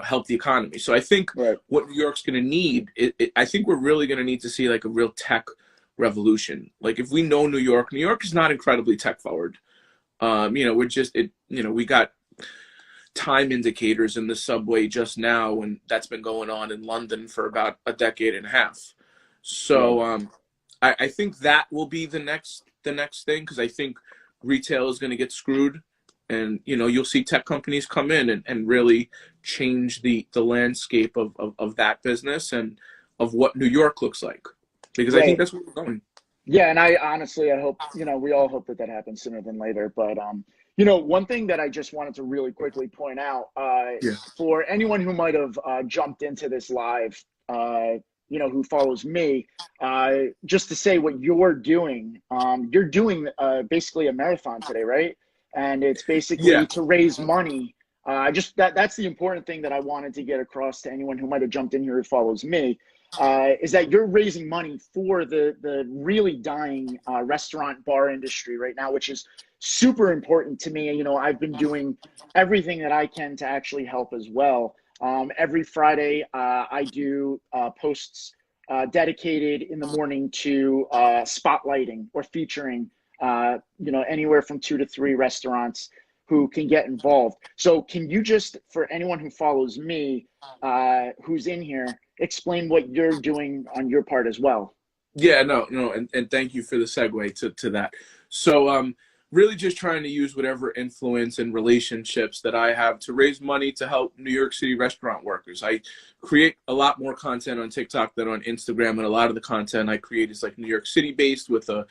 help the economy. So I think Right. what New York's going to need, I think we're really going to need to see, like, a real tech revolution. Like, if we know New York is not incredibly tech forward. We're just we got time indicators in the subway just now, and that's been going on in London for about a decade and a half. Right. So I think that will be the next thing, because I think retail is going to get screwed, and you'll see tech companies come in and really change the landscape of that business and of what New York looks like, because I think Right. that's where we're going. Yeah, and I honestly, I hope, we all hope that that happens sooner than later. But, one thing that I just wanted to really quickly point out, Yeah. for anyone who might have jumped into this live, who follows me, just to say what you're doing basically a marathon today, right? And it's Yeah. basically to raise money. Just that's the important thing that I wanted to get across to anyone who might have jumped in here who follows me, is that you're raising money for the really dying restaurant bar industry right now, which is super important to me. I've been doing everything that I can to actually help as well. Every Friday, I do posts dedicated in the morning to spotlighting or featuring, anywhere from 2 to 3 restaurants who can get involved. So can you just, for anyone who follows me, who's in here, explain what you're doing on your part as well? Yeah, no, and thank you for the segue to that. So, really just trying to use whatever influence and relationships that I have to raise money to help New York City restaurant workers. I create a lot more content on TikTok than on Instagram, and a lot of the content I create is like New York City based with a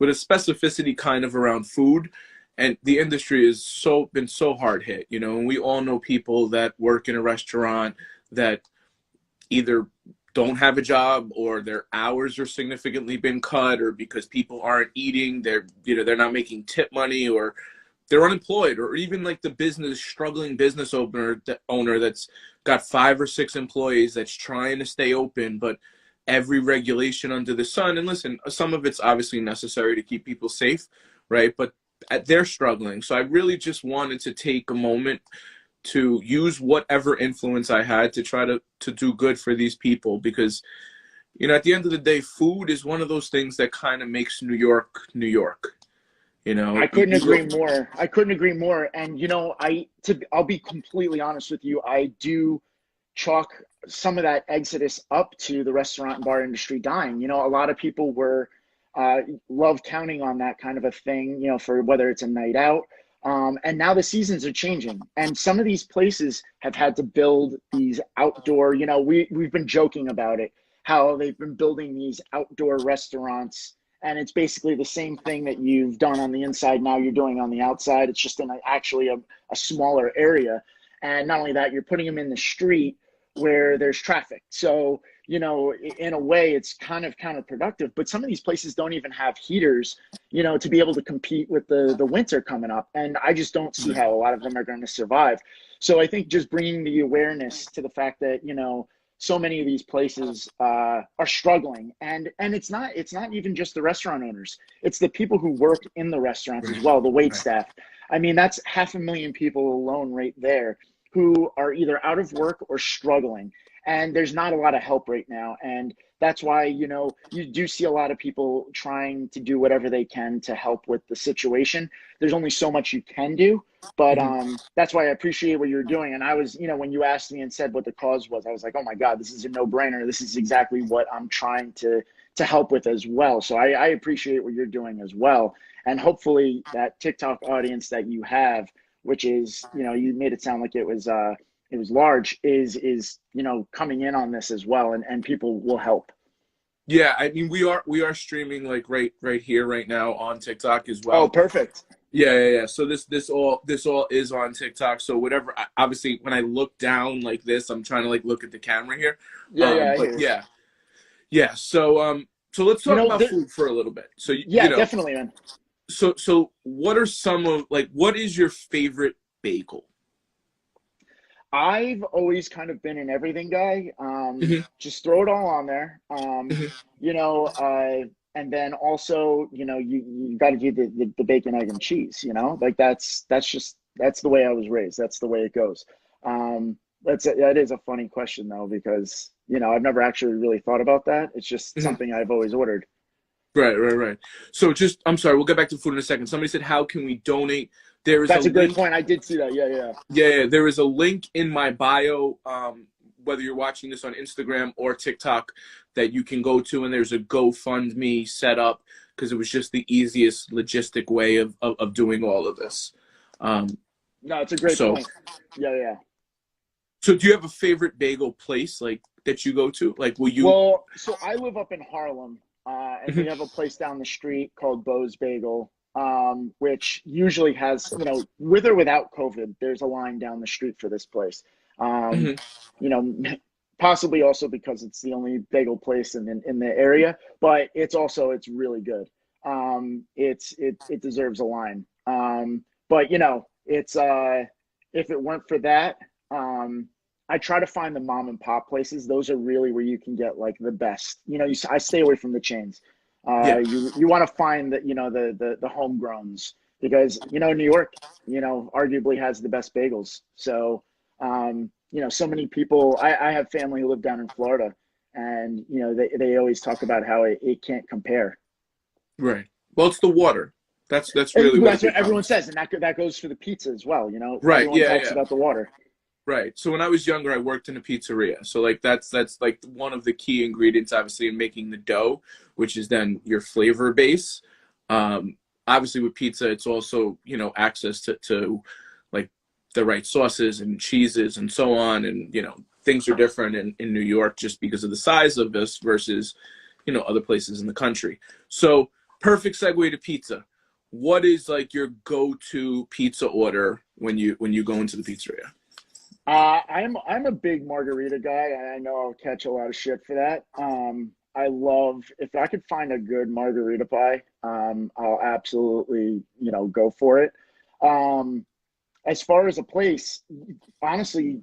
specificity kind of around food. And the industry has been so hard hit, and we all know people that work in a restaurant that either don't have a job, or their hours are significantly been cut, or because people aren't eating, they're not making tip money, or they're unemployed, or even like the struggling business owner that's got 5 or 6 employees that's trying to stay open, but every regulation under the sun. And listen, some of it's obviously necessary to keep people safe, right? But they're struggling. So I really just wanted to take a moment to use whatever influence I had to try to do good for these people, because at the end of the day, food is one of those things that kind of makes New York New York. I couldn't agree more. I couldn't agree more. And I'll be completely honest with you. I do chalk some of that exodus up to the restaurant and bar industry dying. A lot of people were love counting on that kind of a thing, for whether it's a night out. And now the seasons are changing, and some of these places have had to build these outdoor, we've been joking about it, how they've been building these outdoor restaurants, and it's basically the same thing that you've done on the inside. Now you're doing on the outside. It's just in actually a smaller area. And not only that, you're putting them in the street where there's traffic. So, in a way, it's kind of counterproductive. But some of these places don't even have heaters, to be able to compete with the winter coming up. And I just don't see how a lot of them are going to survive. So I think just bringing the awareness to the fact that, so many of these places are struggling, and it's not even just the restaurant owners. It's the people who work in the restaurants as well, the wait staff. I mean, that's 500,000 people alone right there who are either out of work or struggling. And there's not a lot of help right now. And that's why, you do see a lot of people trying to do whatever they can to help with the situation. There's only so much you can do. But that's why I appreciate what you're doing. And I was, when you asked me and said what the cause was, I was like, oh my God, this is a no-brainer. This is exactly what I'm trying to help with as well. So I appreciate what you're doing as well. And hopefully that TikTok audience that you have, which is, you made it sound like it was large, is coming in on this as well, and people will help. Yeah, I mean, we are streaming like right here right now on TikTok as well. Oh, perfect. Yeah. So this all is on TikTok. So whatever, obviously when I look down like this, I'm trying to like look at the camera here. But yeah. So let's talk about food for a little bit. So definitely, man. So what are what is your favorite bagel? I've always kind of been an everything guy. Just throw it all on there. And then also, you got to do the bacon, egg, and cheese. Like that's the way I was raised. That's the way it goes. That is a funny question though, because I've never actually really thought about that. It's just something I've always ordered. Right. So I'm sorry, we'll get back to food in a second. Somebody said, how can we donate? That's a great point. I did see that. Yeah. There is a link in my bio, whether you're watching this on Instagram or TikTok. that you can go to, and there's a GoFundMe set up because it was just the easiest logistic way of doing all of this. No, it's a great So, point. Yeah, yeah. so do you have a favorite bagel place like that you go to? Like, will you? Well, so I live up in Harlem, and we have a place down the street called Bo's Bagel, which usually has, with or without COVID, there's a line down the street for this place. Um, Mhm. you know, Possibly also because it's the only bagel place in the area, but it's really good. It deserves a line. But it's if it weren't for that, I try to find the mom and pop places. Those are really where you can get like the best. I stay away from the chains. Yeah. You want to find that the homegrowns, because New York arguably has the best bagels. So so many people. I have family who live down in Florida, and they always talk about how it can't compare. Right. Well, it's the water. That's really And what a that's what big problem everyone is. says, and that goes for the pizza as well. Right. Everyone Yeah. talks Yeah. about the water. Right. So when I was younger, I worked in a pizzeria. So like that's like one of the key ingredients, obviously, in making the dough, which is then your flavor base. Obviously, with pizza, it's also access to like the right sauces and cheeses and so on, and things are different in New York just because of the size of this versus other places in the country. So perfect segue to pizza. What is like your go-to pizza order when you go into the pizzeria? I'm a big margarita guy. I know I'll catch a lot of shit for that. I love, if I could find a good margarita pie, I'll absolutely go for it. Um, as far as a place, honestly,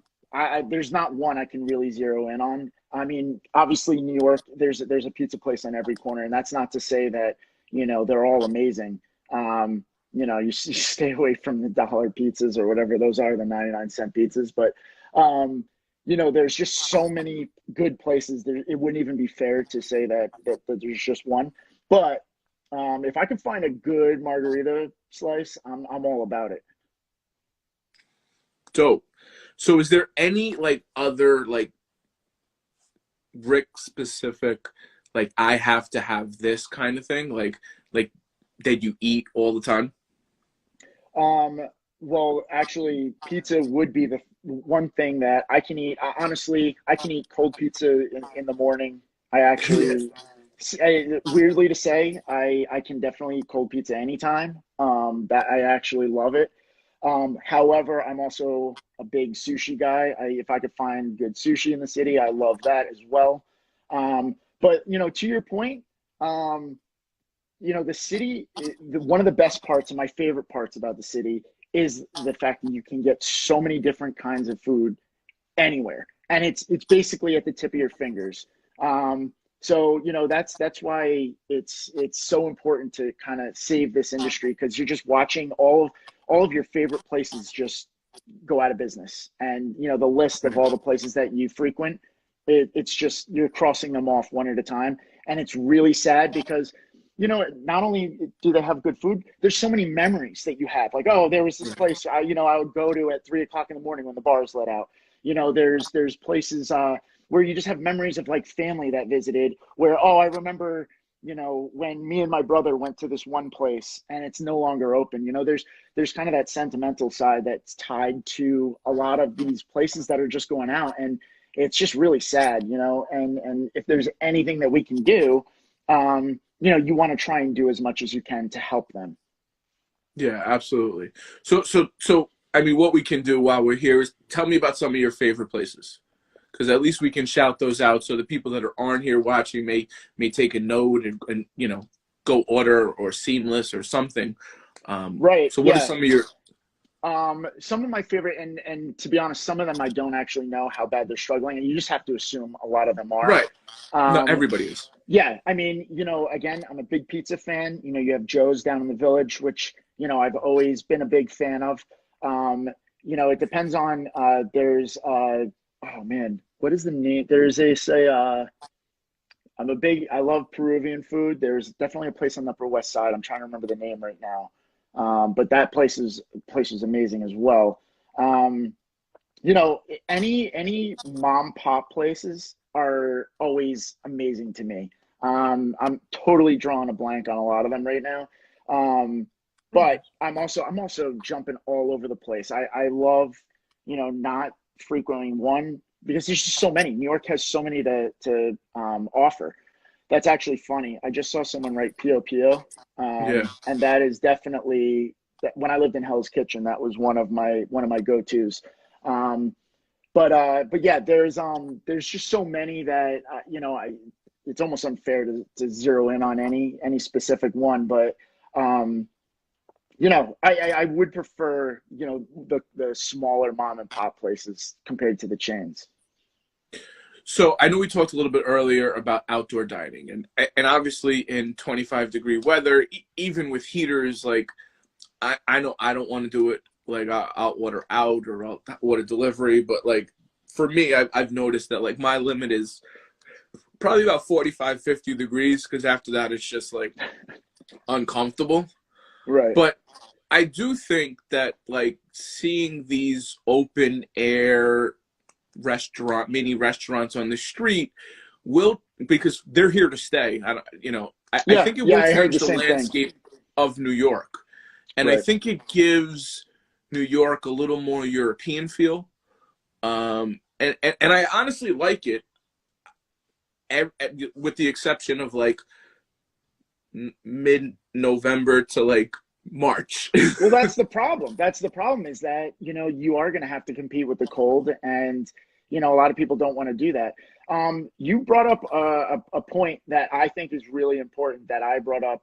there's not one I can really zero in on. I mean, obviously New York, there's a pizza place on every corner, and that's not to say that they're all amazing. You stay away from the dollar pizzas or whatever those are, the 99-cent pizzas. But there's just so many good places. It wouldn't even be fair to say that there's just one. But if I could find a good margarita slice, I'm all about it. Dope. So is there any like other like Rick specific, like I have to have this kind of thing, like that you eat all the time? Um, well, actually, pizza would be the one thing that I can eat. Honestly, I can eat cold pizza in the morning. I Yeah. actually, weirdly to say, I can definitely eat cold pizza anytime. That I actually love it. However, I'm also a big sushi guy. If I could find good sushi in the city, I love that as well. But to your point, um, the city, one of the best parts and my favorite parts about the city is the fact that you can get so many different kinds of food anywhere, and it's basically at the tip of your fingers. So that's why it's so important to kind of save this industry, because you're just watching all of your favorite places just go out of business, and the list of all the places that you frequent, it's just you're crossing them off one at a time, and it's really sad because not only do they have good food, there's so many memories that you have. Like, oh, there was this place I would go to at 3 o'clock in the morning when the bars let out. There's places where you just have memories of like family that visited, where, oh, I remember when me and my brother went to this one place and it's no longer open. There's kind of that sentimental side that's tied to a lot of these places that are just going out, and it's just really sad. And if there's anything that we can do, you want to try and do as much as you can to help them. Yeah, absolutely. So I mean, what we can do while we're here is tell me about some of your favorite places, because at least we can shout those out so the people that aren't here watching may take a note and go order or Seamless or something. Right. So what are Yeah. some of your? Some of my favorite, and to be honest, some of them I don't actually know how bad they're struggling, and you just have to assume a lot of them are. Right. No, Um, everybody is. yeah, I mean, again, I'm a big pizza fan. You have Joe's down in the Village, which I've always been a big fan of. It depends on. There's oh man, what is the name? There's a say. I love Peruvian food. There's definitely a place on the Upper West Side. I'm trying to remember the name right now. But that place is amazing as well. Um, You know, any mom pop places are always amazing to me. I'm totally drawing a blank on a lot of them right now. Um, but I'm also jumping all over the place. I love, not frequenting one because there's just so many. New York has so many to offer. That's actually funny. I just saw someone write Pio Pio, Yeah. and that is definitely when I lived in Hell's Kitchen, that was one of my go-tos. Um, but yeah, there's just so many that it's almost unfair to zero in on any specific one. But I would prefer the smaller mom and pop places compared to the chains. So I know we talked a little bit earlier about outdoor dining, and obviously in 25-degree weather, even with heaters, like I know I don't want to do it. Like I'll order out or I'll order delivery, but like for me, I've noticed that like my limit is probably about 45, 50 degrees because after that it's just like uncomfortable. Right. But I do think that like seeing these open air mini restaurants on the street will, because they're here to stay. I Yeah, think it yeah, will I heard change the the same thing. landscape of New York. And I Right. think it gives New York a little more European feel. And I honestly like it, with the exception of like mid-November to like March. Well, that's the problem. That's the problem is that, you are going to have to compete with the cold, and, a lot of people don't want to do that. You brought up a point that I think is really important that I brought up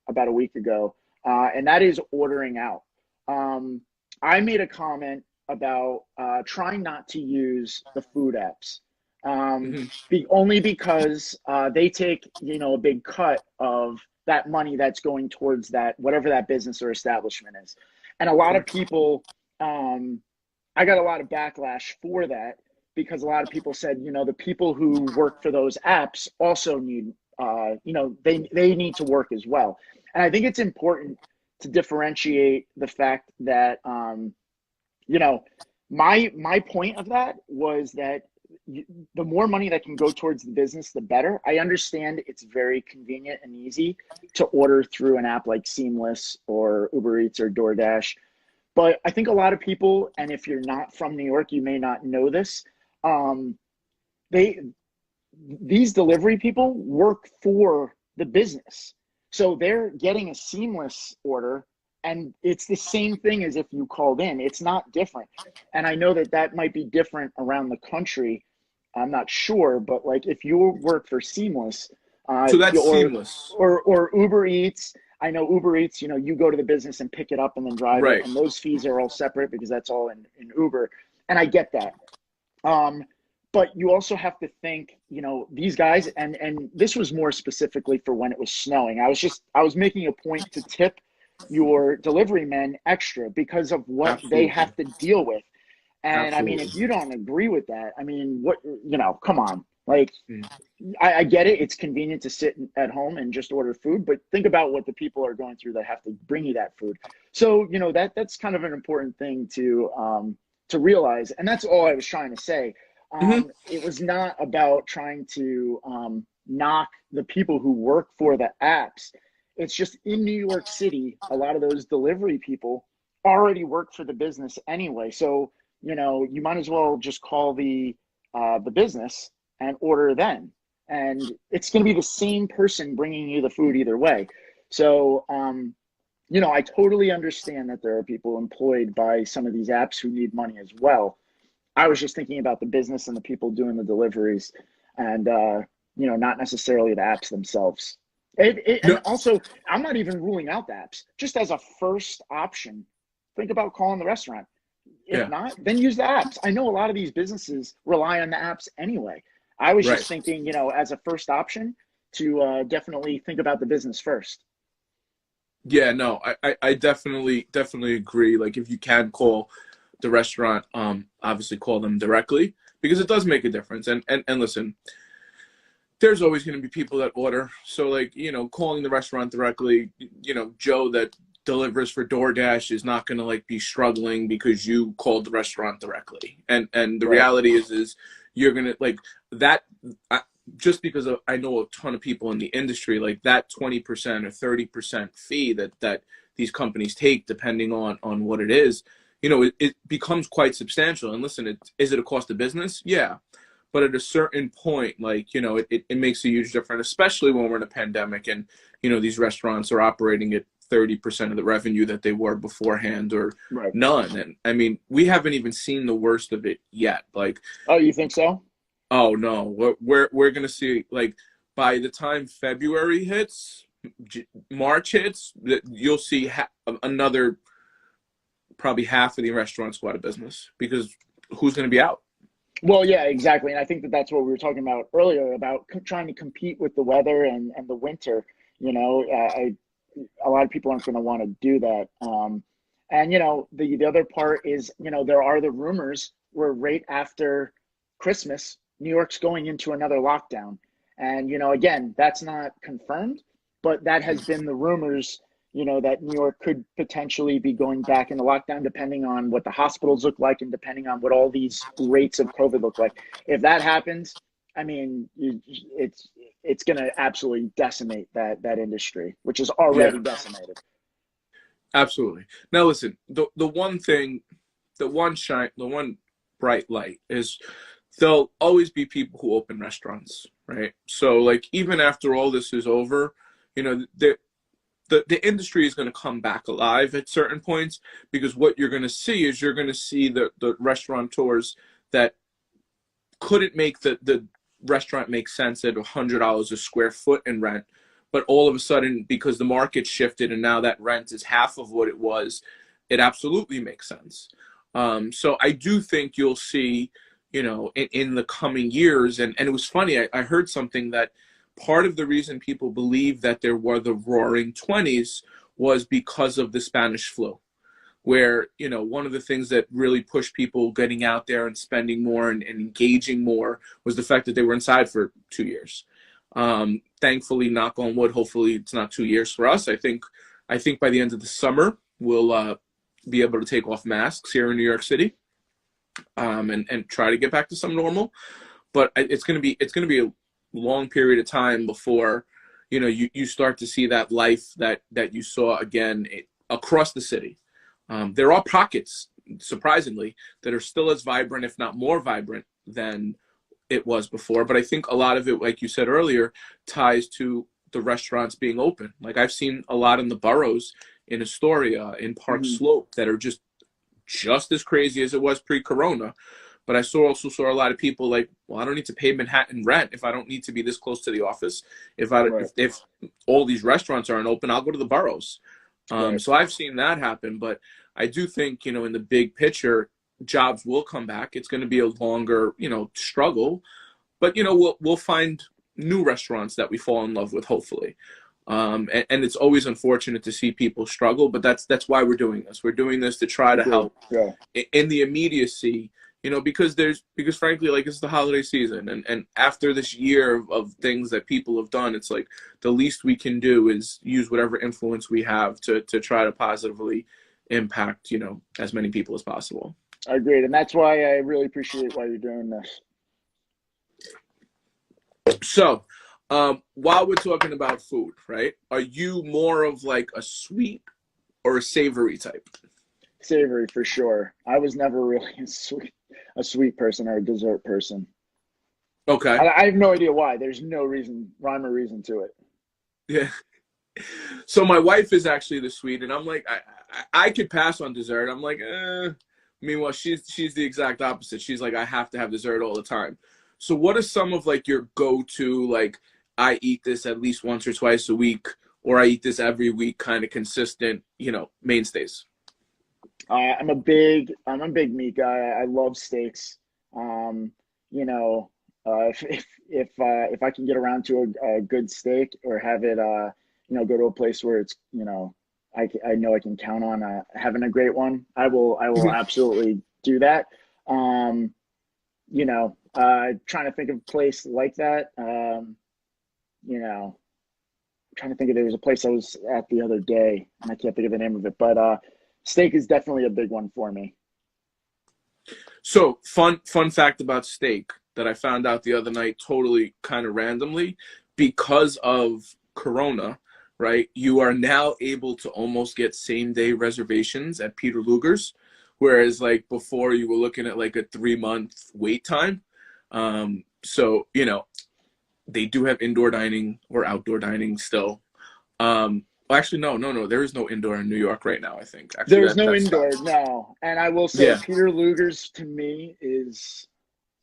about a week ago, and that is ordering out. I made a comment about trying not to use the food apps, Mhm. only because they take, a big cut of that money that's going towards that, whatever that business or establishment is. And a lot of people, I got a lot of backlash for that because a lot of people said, the people who work for those apps also need, they need to work as well. And I think it's important to differentiate the fact that, you know, my point of that was that the more money that can go towards the business, the better. I understand it's very convenient and easy to order through an app like Seamless or Uber Eats or DoorDash. But I think a lot of people, and if you're not from New York, you may not know this. Um, they these delivery people work for the business, so they're getting a Seamless order, and it's the same thing as if you called in. It's not different, and I know that that might be different around the country. I'm not sure, but like if you work for Seamless, So that's or seamless. or Uber Eats. I know Uber Eats, you go to the business and pick it up and then drive it. Right. And those fees are all separate because that's all in Uber. And I get that. Um, but you also have to think, these guys, and this was more specifically for when it was snowing. I was making a point to tip your delivery men extra because of what they Absolutely. have to deal with. And I mean, Absolutely. if you don't agree with that, I mean, what, come on. Like, Mm. I get it. It's convenient to sit at home and just order food, but think about what the people are going through that have to bring you that food. So, that's kind of an important thing to realize. And that's all I was trying to say. Hmm. It was not about trying to knock the people who work for the apps. It's just in New York City, a lot of those delivery people already work for the business anyway. So, you might as well just call the business and order then, and it's going to be the same person bringing you the food either way. So, I totally understand that there are people employed by some of these apps who need money as well. I was just thinking about the business and the people doing the deliveries, and not necessarily the apps themselves. And No, also, I'm not even ruling out the apps. Just as a first option, think about calling the restaurant. If yeah, not, then use the apps. I know a lot of these businesses rely on the apps anyway. I was right. just thinking, as a first option to definitely think about the business first. Yeah, no, I definitely agree. Like if you can call the restaurant, obviously call them directly because it does make a difference. And listen, there's always going to be people that order. So like, calling the restaurant directly, Joe that delivers for DoorDash is not going to like be struggling because you called the restaurant directly. And the Right. reality is you're going to like that. Just because I know a ton of people in the industry, like that 20% or 30% fee that these companies take, depending on what it is, it becomes quite substantial. And listen, is it a cost of business? Yeah. But at a certain point, like, it makes a huge difference, especially when we're in a pandemic and, these restaurants are operating at 30% of the revenue that they were beforehand or Right. none. And I mean, we haven't even seen the worst of it yet. Like, Oh, you think so? oh no, we're going to see, like, by the time February hits, March hits, you'll see another probably half of the restaurants go out of business because who's going to be out? Well, yeah, exactly. And I think that that's what we were talking about earlier about trying to compete with the weather and the winter. A lot of people aren't going to want to do that. And the other part is, there are the rumors where right after Christmas, New York's going into another lockdown. And again, that's not confirmed, but that has been the rumors. That New York could potentially be going back into lockdown depending on what the hospitals look like and depending on what all these rates of COVID look like. If that happens, I mean, it's going to absolutely decimate that industry, which is already Yeah, decimated. absolutely. Now listen, the one thing, the one bright light is there'll always be people who open restaurants, right? So like even after all this is over, the industry is going to come back alive at certain points, because what you're going to see is you're going to see the restaurateurs that couldn't make the restaurant make sense at $100 a square foot in rent, but all of a sudden, because the market shifted and now that rent is half of what it was, it absolutely makes sense. So I do think you'll see, in the coming years, and it was funny, I heard something that part of the reason people believe that there were the roaring 20s was because of the Spanish flu, where, one of the things that really pushed people getting out there and spending more and engaging more was the fact that they were inside for 2 years. Thankfully, knock on wood, hopefully it's not 2 years for us. I think by the end of the summer, we'll be able to take off masks here in New York City, and try to get back to some normal. But it's going to be a long period of time before you start to see that life that you saw again across the city. There are pockets, surprisingly, that are still as vibrant, if not more vibrant, than it was before. But I think a lot of it, like you said earlier, ties to the restaurants being open. Like I've seen a lot in the boroughs, in Astoria, in Park Mm-hmm. Slope, that are just as crazy as it was pre-corona. But I also saw a lot of people like, well, I don't need to pay Manhattan rent if I don't need to be this close to the office. Right. If all these restaurants aren't open, I'll go to the boroughs. Right. So I've seen that happen. But I do think, in the big picture, jobs will come back. It's going to be a longer, struggle. But, we'll find new restaurants that we fall in love with, hopefully. And it's always unfortunate to see people struggle, but that's why we're doing this. We're doing this to try to Agreed. help Yeah. in the immediacy, because frankly, like, it's the holiday season, and after this year of things that people have done, it's like the least we can do is use whatever influence we have to try to positively impact, as many people as possible. Agreed. And that's why I really appreciate why you're doing this. So, while we're talking about food, right? Are you more of like a sweet or a savory type? Savory for sure. I was never really a sweet person or a dessert person. Okay. I have no idea why. There's no rhyme or reason to it. Yeah. So my wife is actually the sweet, and I'm like, I could pass on dessert. I'm like, Meanwhile, she's the exact opposite. She's like, I have to have dessert all the time. So what are some of like your go-to, like, I eat this at least once or twice a week, or I eat this every week, kind of consistent, mainstays? I'm a big meat guy. I love steaks. Um, you know, if I can get around to a good steak or have it, go to a place where it's, I know I can count on having a great one. I will absolutely do that. Um, trying to think of a place like that. You know, trying to think of, there was a place I was at the other day and I can't think of the name of it, but steak is definitely a big one for me. So fun fact about steak that I found out the other night, totally kind of randomly, because of Corona, right? You are now able to almost get same day reservations at Peter Luger's, whereas like before you were looking at like a 3 month wait time. So they do have indoor dining or outdoor dining still. Well, actually, no. There is no indoor in New York right now. I think actually There's no that indoor, stopped. no. And I will say Yeah. Peter Luger's to me is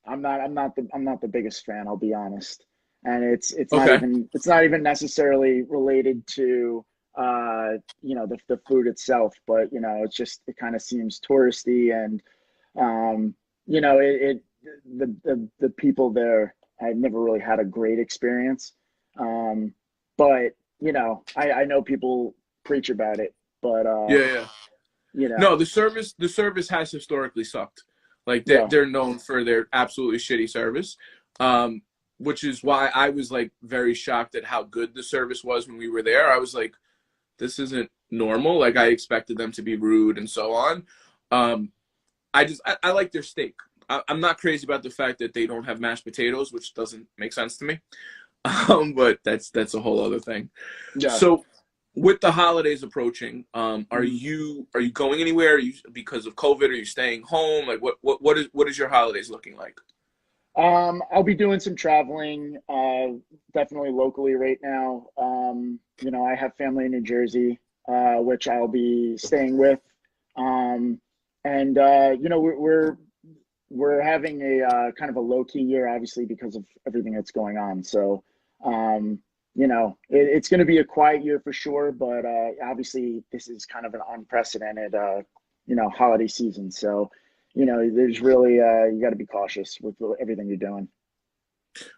I'm not the biggest fan, I'll be honest. And Okay. it's not even necessarily related to the food itself, but it's just it kind of seems touristy and it the people there, I never really had a great experience. But I know people preach about it, but Yeah. you know, No, the service has historically sucked. Like yeah. they're known for their absolutely shitty service, um, which is why I was like very shocked at how good the service was when we were there. I was like, this isn't normal. Like I expected them to be rude and so on. Um, I like their steak. I'm not crazy about the fact that they don't have mashed potatoes, which doesn't make sense to me. But that's a whole other thing. Yeah. So with the holidays approaching, are Mhm. you going anywhere? Are you because of COVID? Are you staying home? Like what is your holidays looking like? I'll be doing some traveling, definitely locally right now. I have family in New Jersey, which I'll be staying with. Um, and we're having a kind of a low key year, obviously, because of everything that's going on. So, it's going to be a quiet year for sure, but obviously, this is kind of an unprecedented, holiday season. So, there's really you got to be cautious with everything you're doing.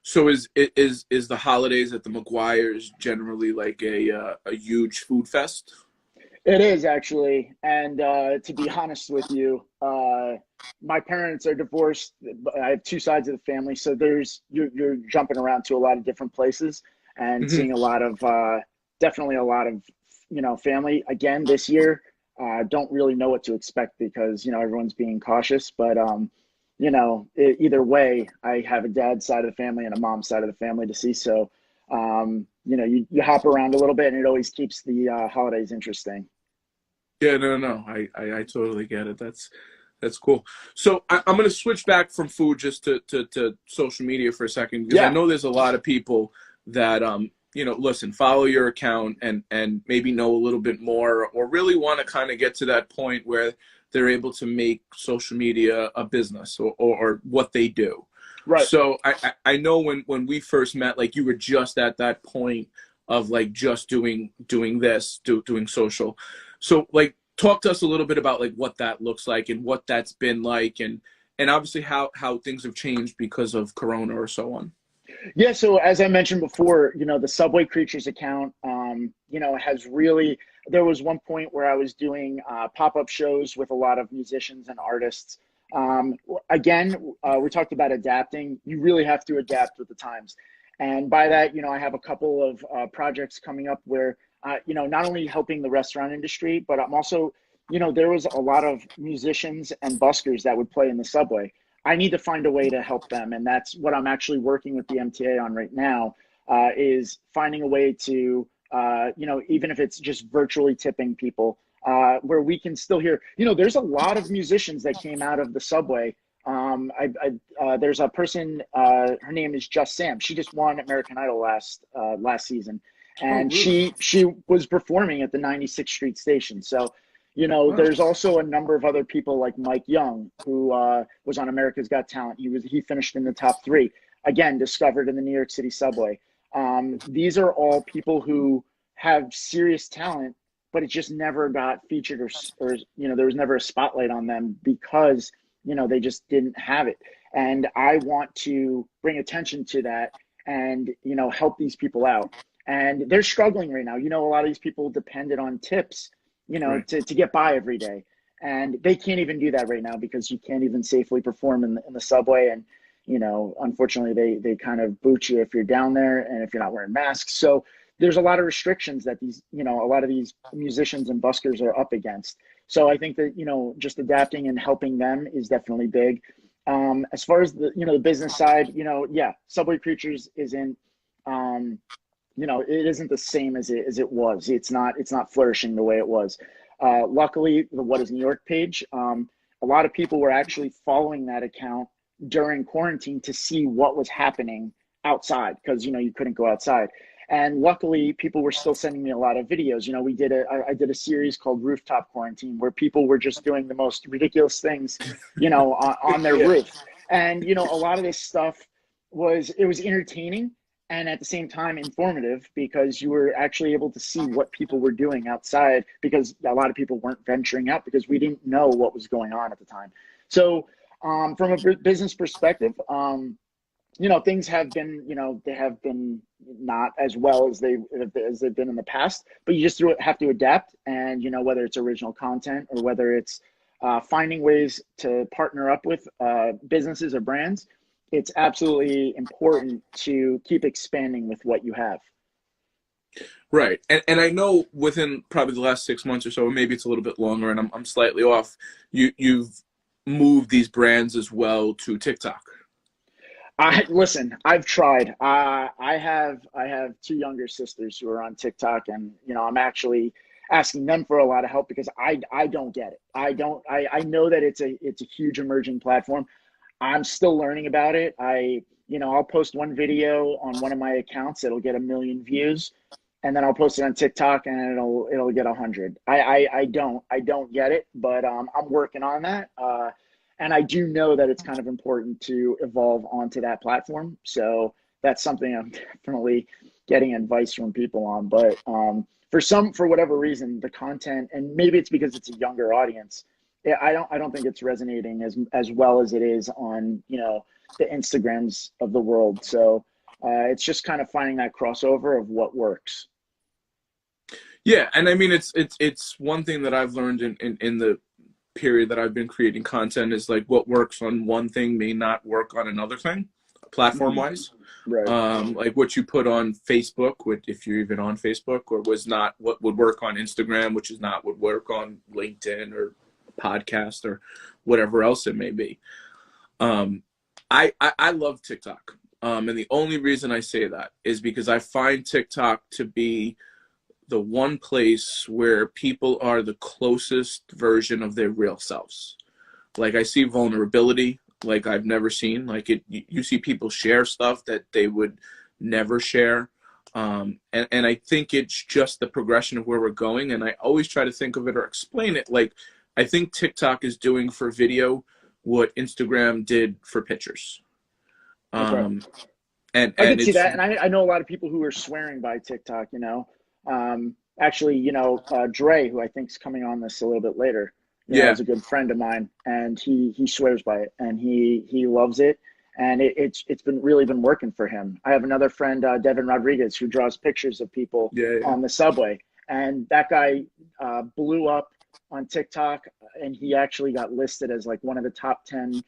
So is the holidays at the McGuire's generally like a huge food fest? It is actually, and to be honest with you, my parents are divorced. I have two sides of the family, so you're jumping around to a lot of different places and Hmm. seeing a lot of definitely a lot of family again this year. Don't really know what to expect because everyone's being cautious, but either way, I have a dad's side of the family and a mom's side of the family to see. So you hop around a little bit, and it always keeps the holidays interesting. Yeah, no. I totally get it. That's cool. So I'm going to switch back from food just to social media for a second because I Yeah, know there's a lot of people that listen, follow your account and maybe know a little bit more or really want to kind of get to that point where they're able to make social media a business or what they do. right. So I know when we first met, like you were just at that point of like just doing social. So like talk to us a little bit about like what that looks like and what that's been like and obviously how things have changed because of Corona or so on. Yeah, so as I mentioned before, the Subway Creatures account, has really. There was one point where I was doing pop-up shows with a lot of musicians and artists. Again, we talked about adapting. You really have to adapt with the times, and by that, I have a couple of projects coming up where, not only helping the restaurant industry, but I'm also, there was a lot of musicians and buskers that would play in the subway. I need to find a way to help them, and that's what I'm actually working with the MTA on right now. Is finding a way to, even if it's just virtually tipping people, where we can still hear. There's a lot of musicians that came out of the subway. There's a person. Her name is Just Sam. She just won American Idol last season, Oh, and really? she was performing at the 96th Street station. So Wow. there's also a number of other people like Mike Young, who was on America's Got Talent. He finished in the top three, again, discovered in the New York City subway. These are all people who have serious talent, but it just never got featured or there was never a spotlight on them because, they just didn't have it. And I want to bring attention to that and, help these people out. And they're struggling right now. A lot of these people depended on tips Right. to get by every day. And they can't even do that right now because you can't even safely perform in the subway. And, unfortunately, they kind of boot you if you're down there and if you're not wearing masks. So there's a lot of restrictions that these, you know, a lot of these musicians and buskers are up against. So I think that, you know, just adapting and helping them is definitely big. As far as the, you know, the business side, you know, yeah, Subway Creatures isn't, um, you know, it isn't the same as it was. It's not flourishing the way it was. Luckily, the What is New York page, a lot of people were actually following that account during quarantine to see what was happening outside, because, you know, you couldn't go outside. And luckily, people were still sending me a lot of videos. You know, I did a series called Rooftop Quarantine, where people were just doing the most ridiculous things, you know, on their Yeah. roof. And, you know, a lot of this stuff it was entertaining and at the same time informative, because you were actually able to see what people were doing outside, because a lot of people weren't venturing out because we didn't know what was going on at the time. So from a business perspective, you know, things have been, you know, they have been not as well as they've been in the past, but you just have to adapt. And, you know, whether it's original content or whether it's finding ways to partner up with businesses or brands, it's absolutely important to keep expanding with what you have. Right. And I know within probably the last 6 months or so, maybe it's a little bit longer and I'm slightly off, you've moved these brands as well to TikTok. Listen, I've tried. I have two younger sisters who are on TikTok, and, you know, I'm actually asking them for a lot of help because I don't get it. I know that it's a huge emerging platform. I'm still learning about it. You know, I'll post one video on one of my accounts, it'll get 1 million views, and then I'll post it on TikTok and it'll get 100. I don't get it, but I'm working on that. And I do know that it's kind of important to evolve onto that platform. So that's something I'm definitely getting advice from people on. But for whatever reason, the content, and maybe it's because it's a younger audience, I don't think it's resonating as well as it is on, you know, the Instagrams of the world. So it's just kind of finding that crossover of what works. Yeah, and I mean it's one thing that I've learned in the period that I've been creating content is like what works on one thing may not work on another thing, platform wise. Right. Like what you put on Facebook, if you're even on Facebook, or was not what would work on Instagram, which is not what would work on LinkedIn or podcast or whatever else it may be. I love TikTok. And the only reason I say that is because I find TikTok to be the one place where people are the closest version of their real selves. Like I see vulnerability like I've never seen. Like you see people share stuff that they would never share. And I think it's just the progression of where we're going. And I always try to think of it or explain it like I think TikTok is doing for video what Instagram did for pictures. Okay. And I can see it's that. And I know a lot of people who are swearing by TikTok, you know. Actually, you know, Dre, who I think is coming on this a little bit later, you know, yeah, is a good friend of mine, and he swears by it, and he loves it, and it's been really been working for him. I have another friend, Devin Rodriguez, who draws pictures of people yeah. on the subway, and that guy blew up on TikTok, and he actually got listed as like one of the top 10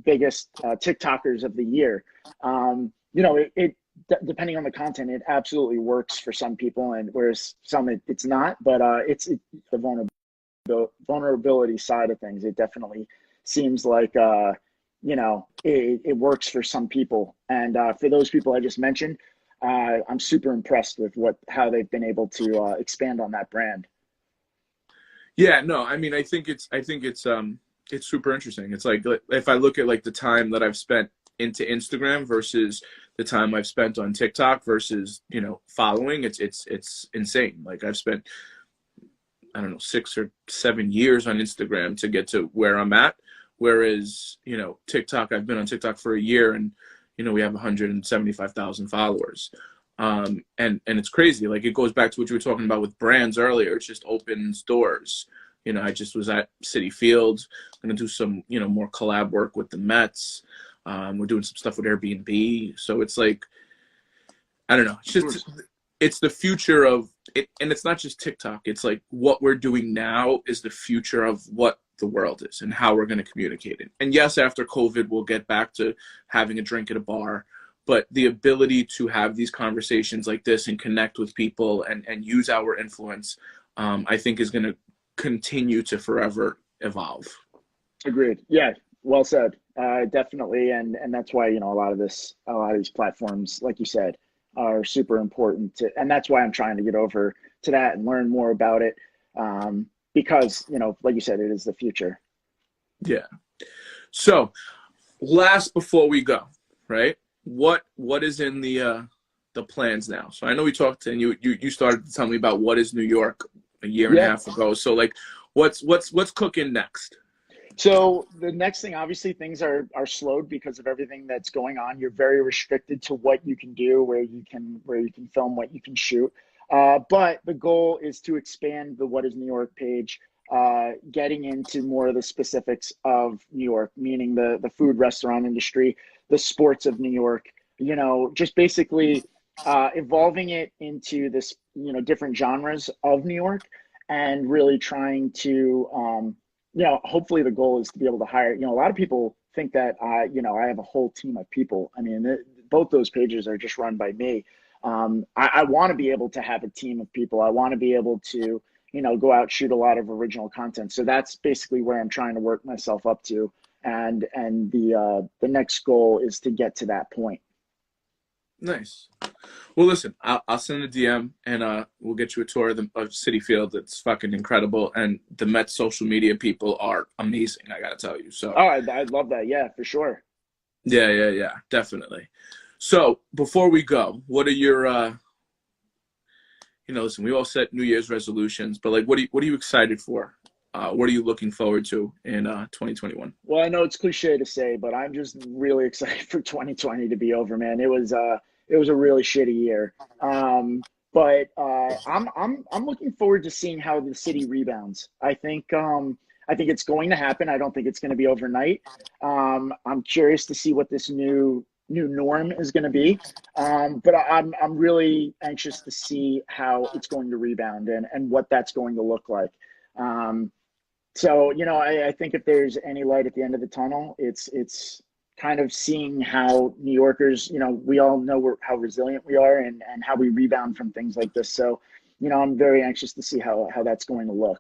biggest TikTokers of the year. You know, depending on the content, it absolutely works for some people, and whereas some it's not. But it's the vulnerability side of things. It definitely seems like you know, it works for some people, and for those people I just mentioned, I'm super impressed with how they've been able to expand on that brand. Yeah, no, I mean, I think it's super interesting. It's like if I look at like the time that I've spent into Instagram versus the time I've spent on TikTok versus, you know, following, it's insane. Like I've spent, I don't know, 6 or 7 years on Instagram to get to where I'm at. Whereas, you know, TikTok, I've been on TikTok for a year and, you know, we have 175,000 followers. And it's crazy. Like it goes back to what you were talking about with brands earlier. It just opens doors. You know, I just was at Citi Field. I'm going to do some, you know, more collab work with the Mets. We're doing some stuff with Airbnb. So it's like, I don't know. It's just, it's the future of it. And it's not just TikTok. It's like what we're doing now is the future of what the world is and how we're going to communicate it. And yes, after COVID, we'll get back to having a drink at a bar. but the ability to have these conversations like this and connect with people and use our influence, I think is going to continue to forever evolve. Agreed. Yeah, well said. Definitely, and that's why, a lot of these platforms, like you said, are super important and that's why I'm trying to get over to that and learn more about it, because like you said, it is the future. Yeah. So, last before we go, right? What is in the plans now? So I know we talked and you started to tell me about what is New York a year and a half ago. So like, what's cooking next? So the next thing, obviously, things are slowed because of everything that's going on. You're very restricted to what you can do, where you can film, what you can shoot. But the goal is to expand the What is New York page, getting into more of the specifics of New York, meaning the food restaurant industry, the sports of New York. Just basically evolving it into this, different genres of New York, and really trying to hopefully the goal is to be able to hire, a lot of people think that, I have a whole team of people. I mean, both those pages are just run by me. I want to be able to have a team of people. I want to be able to, go out, shoot a lot of original content. So that's basically where I'm trying to work myself up to. And the next goal is to get to that point. Nice. Well, listen, I'll send a DM and we'll get you a tour of Citi Field. It's fucking incredible, and the Mets social media people are amazing. I gotta tell you. So. Oh, I'd love that. Yeah, for sure. Yeah, definitely. So before we go, what are your listen, we all set New Year's resolutions, but like, what are you excited for? What are you looking forward to in 2021? Well, I know it's cliche to say, but I'm just really excited for 2020 to be over, man. It was a really shitty year. But I'm looking forward to seeing how the city rebounds. I think it's going to happen. I don't think it's going to be overnight. I'm curious to see what this new norm is going to be. But I'm really anxious to see how it's going to rebound and what that's going to look like. So, I think if there's any light at the end of the tunnel, it's kind of seeing how New Yorkers, we all know how resilient we are and how we rebound from things like this. So, I'm very anxious to see how that's going to look.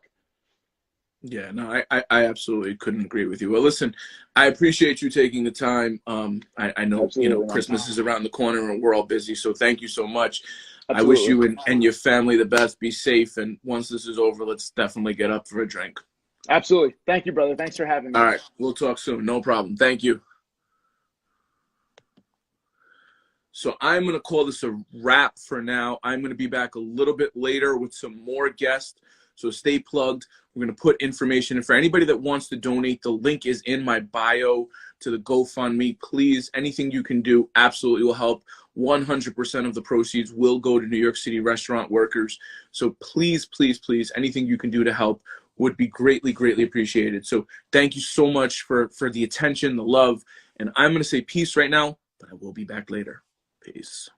Yeah, no, I absolutely couldn't agree with you. Well, listen, I appreciate you taking the time. I know, Absolutely, Christmas is around the corner and we're all busy. So thank you so much. Absolutely. I wish you and your family the best. Be safe. And once this is over, let's definitely get up for a drink. Absolutely. Thank you, brother. Thanks for having me. All right. We'll talk soon. No problem. Thank you. So I'm going to call this a wrap for now. I'm going to be back a little bit later with some more guests. So stay plugged. We're going to put information in for anybody that wants to donate. The link is in my bio to the GoFundMe. Please, anything you can do absolutely will help. 100% of the proceeds will go to New York City restaurant workers. So please, anything you can do to help would be greatly, greatly appreciated. So thank you so much for the attention, the love. And I'm going to say peace right now, but I will be back later. Peace.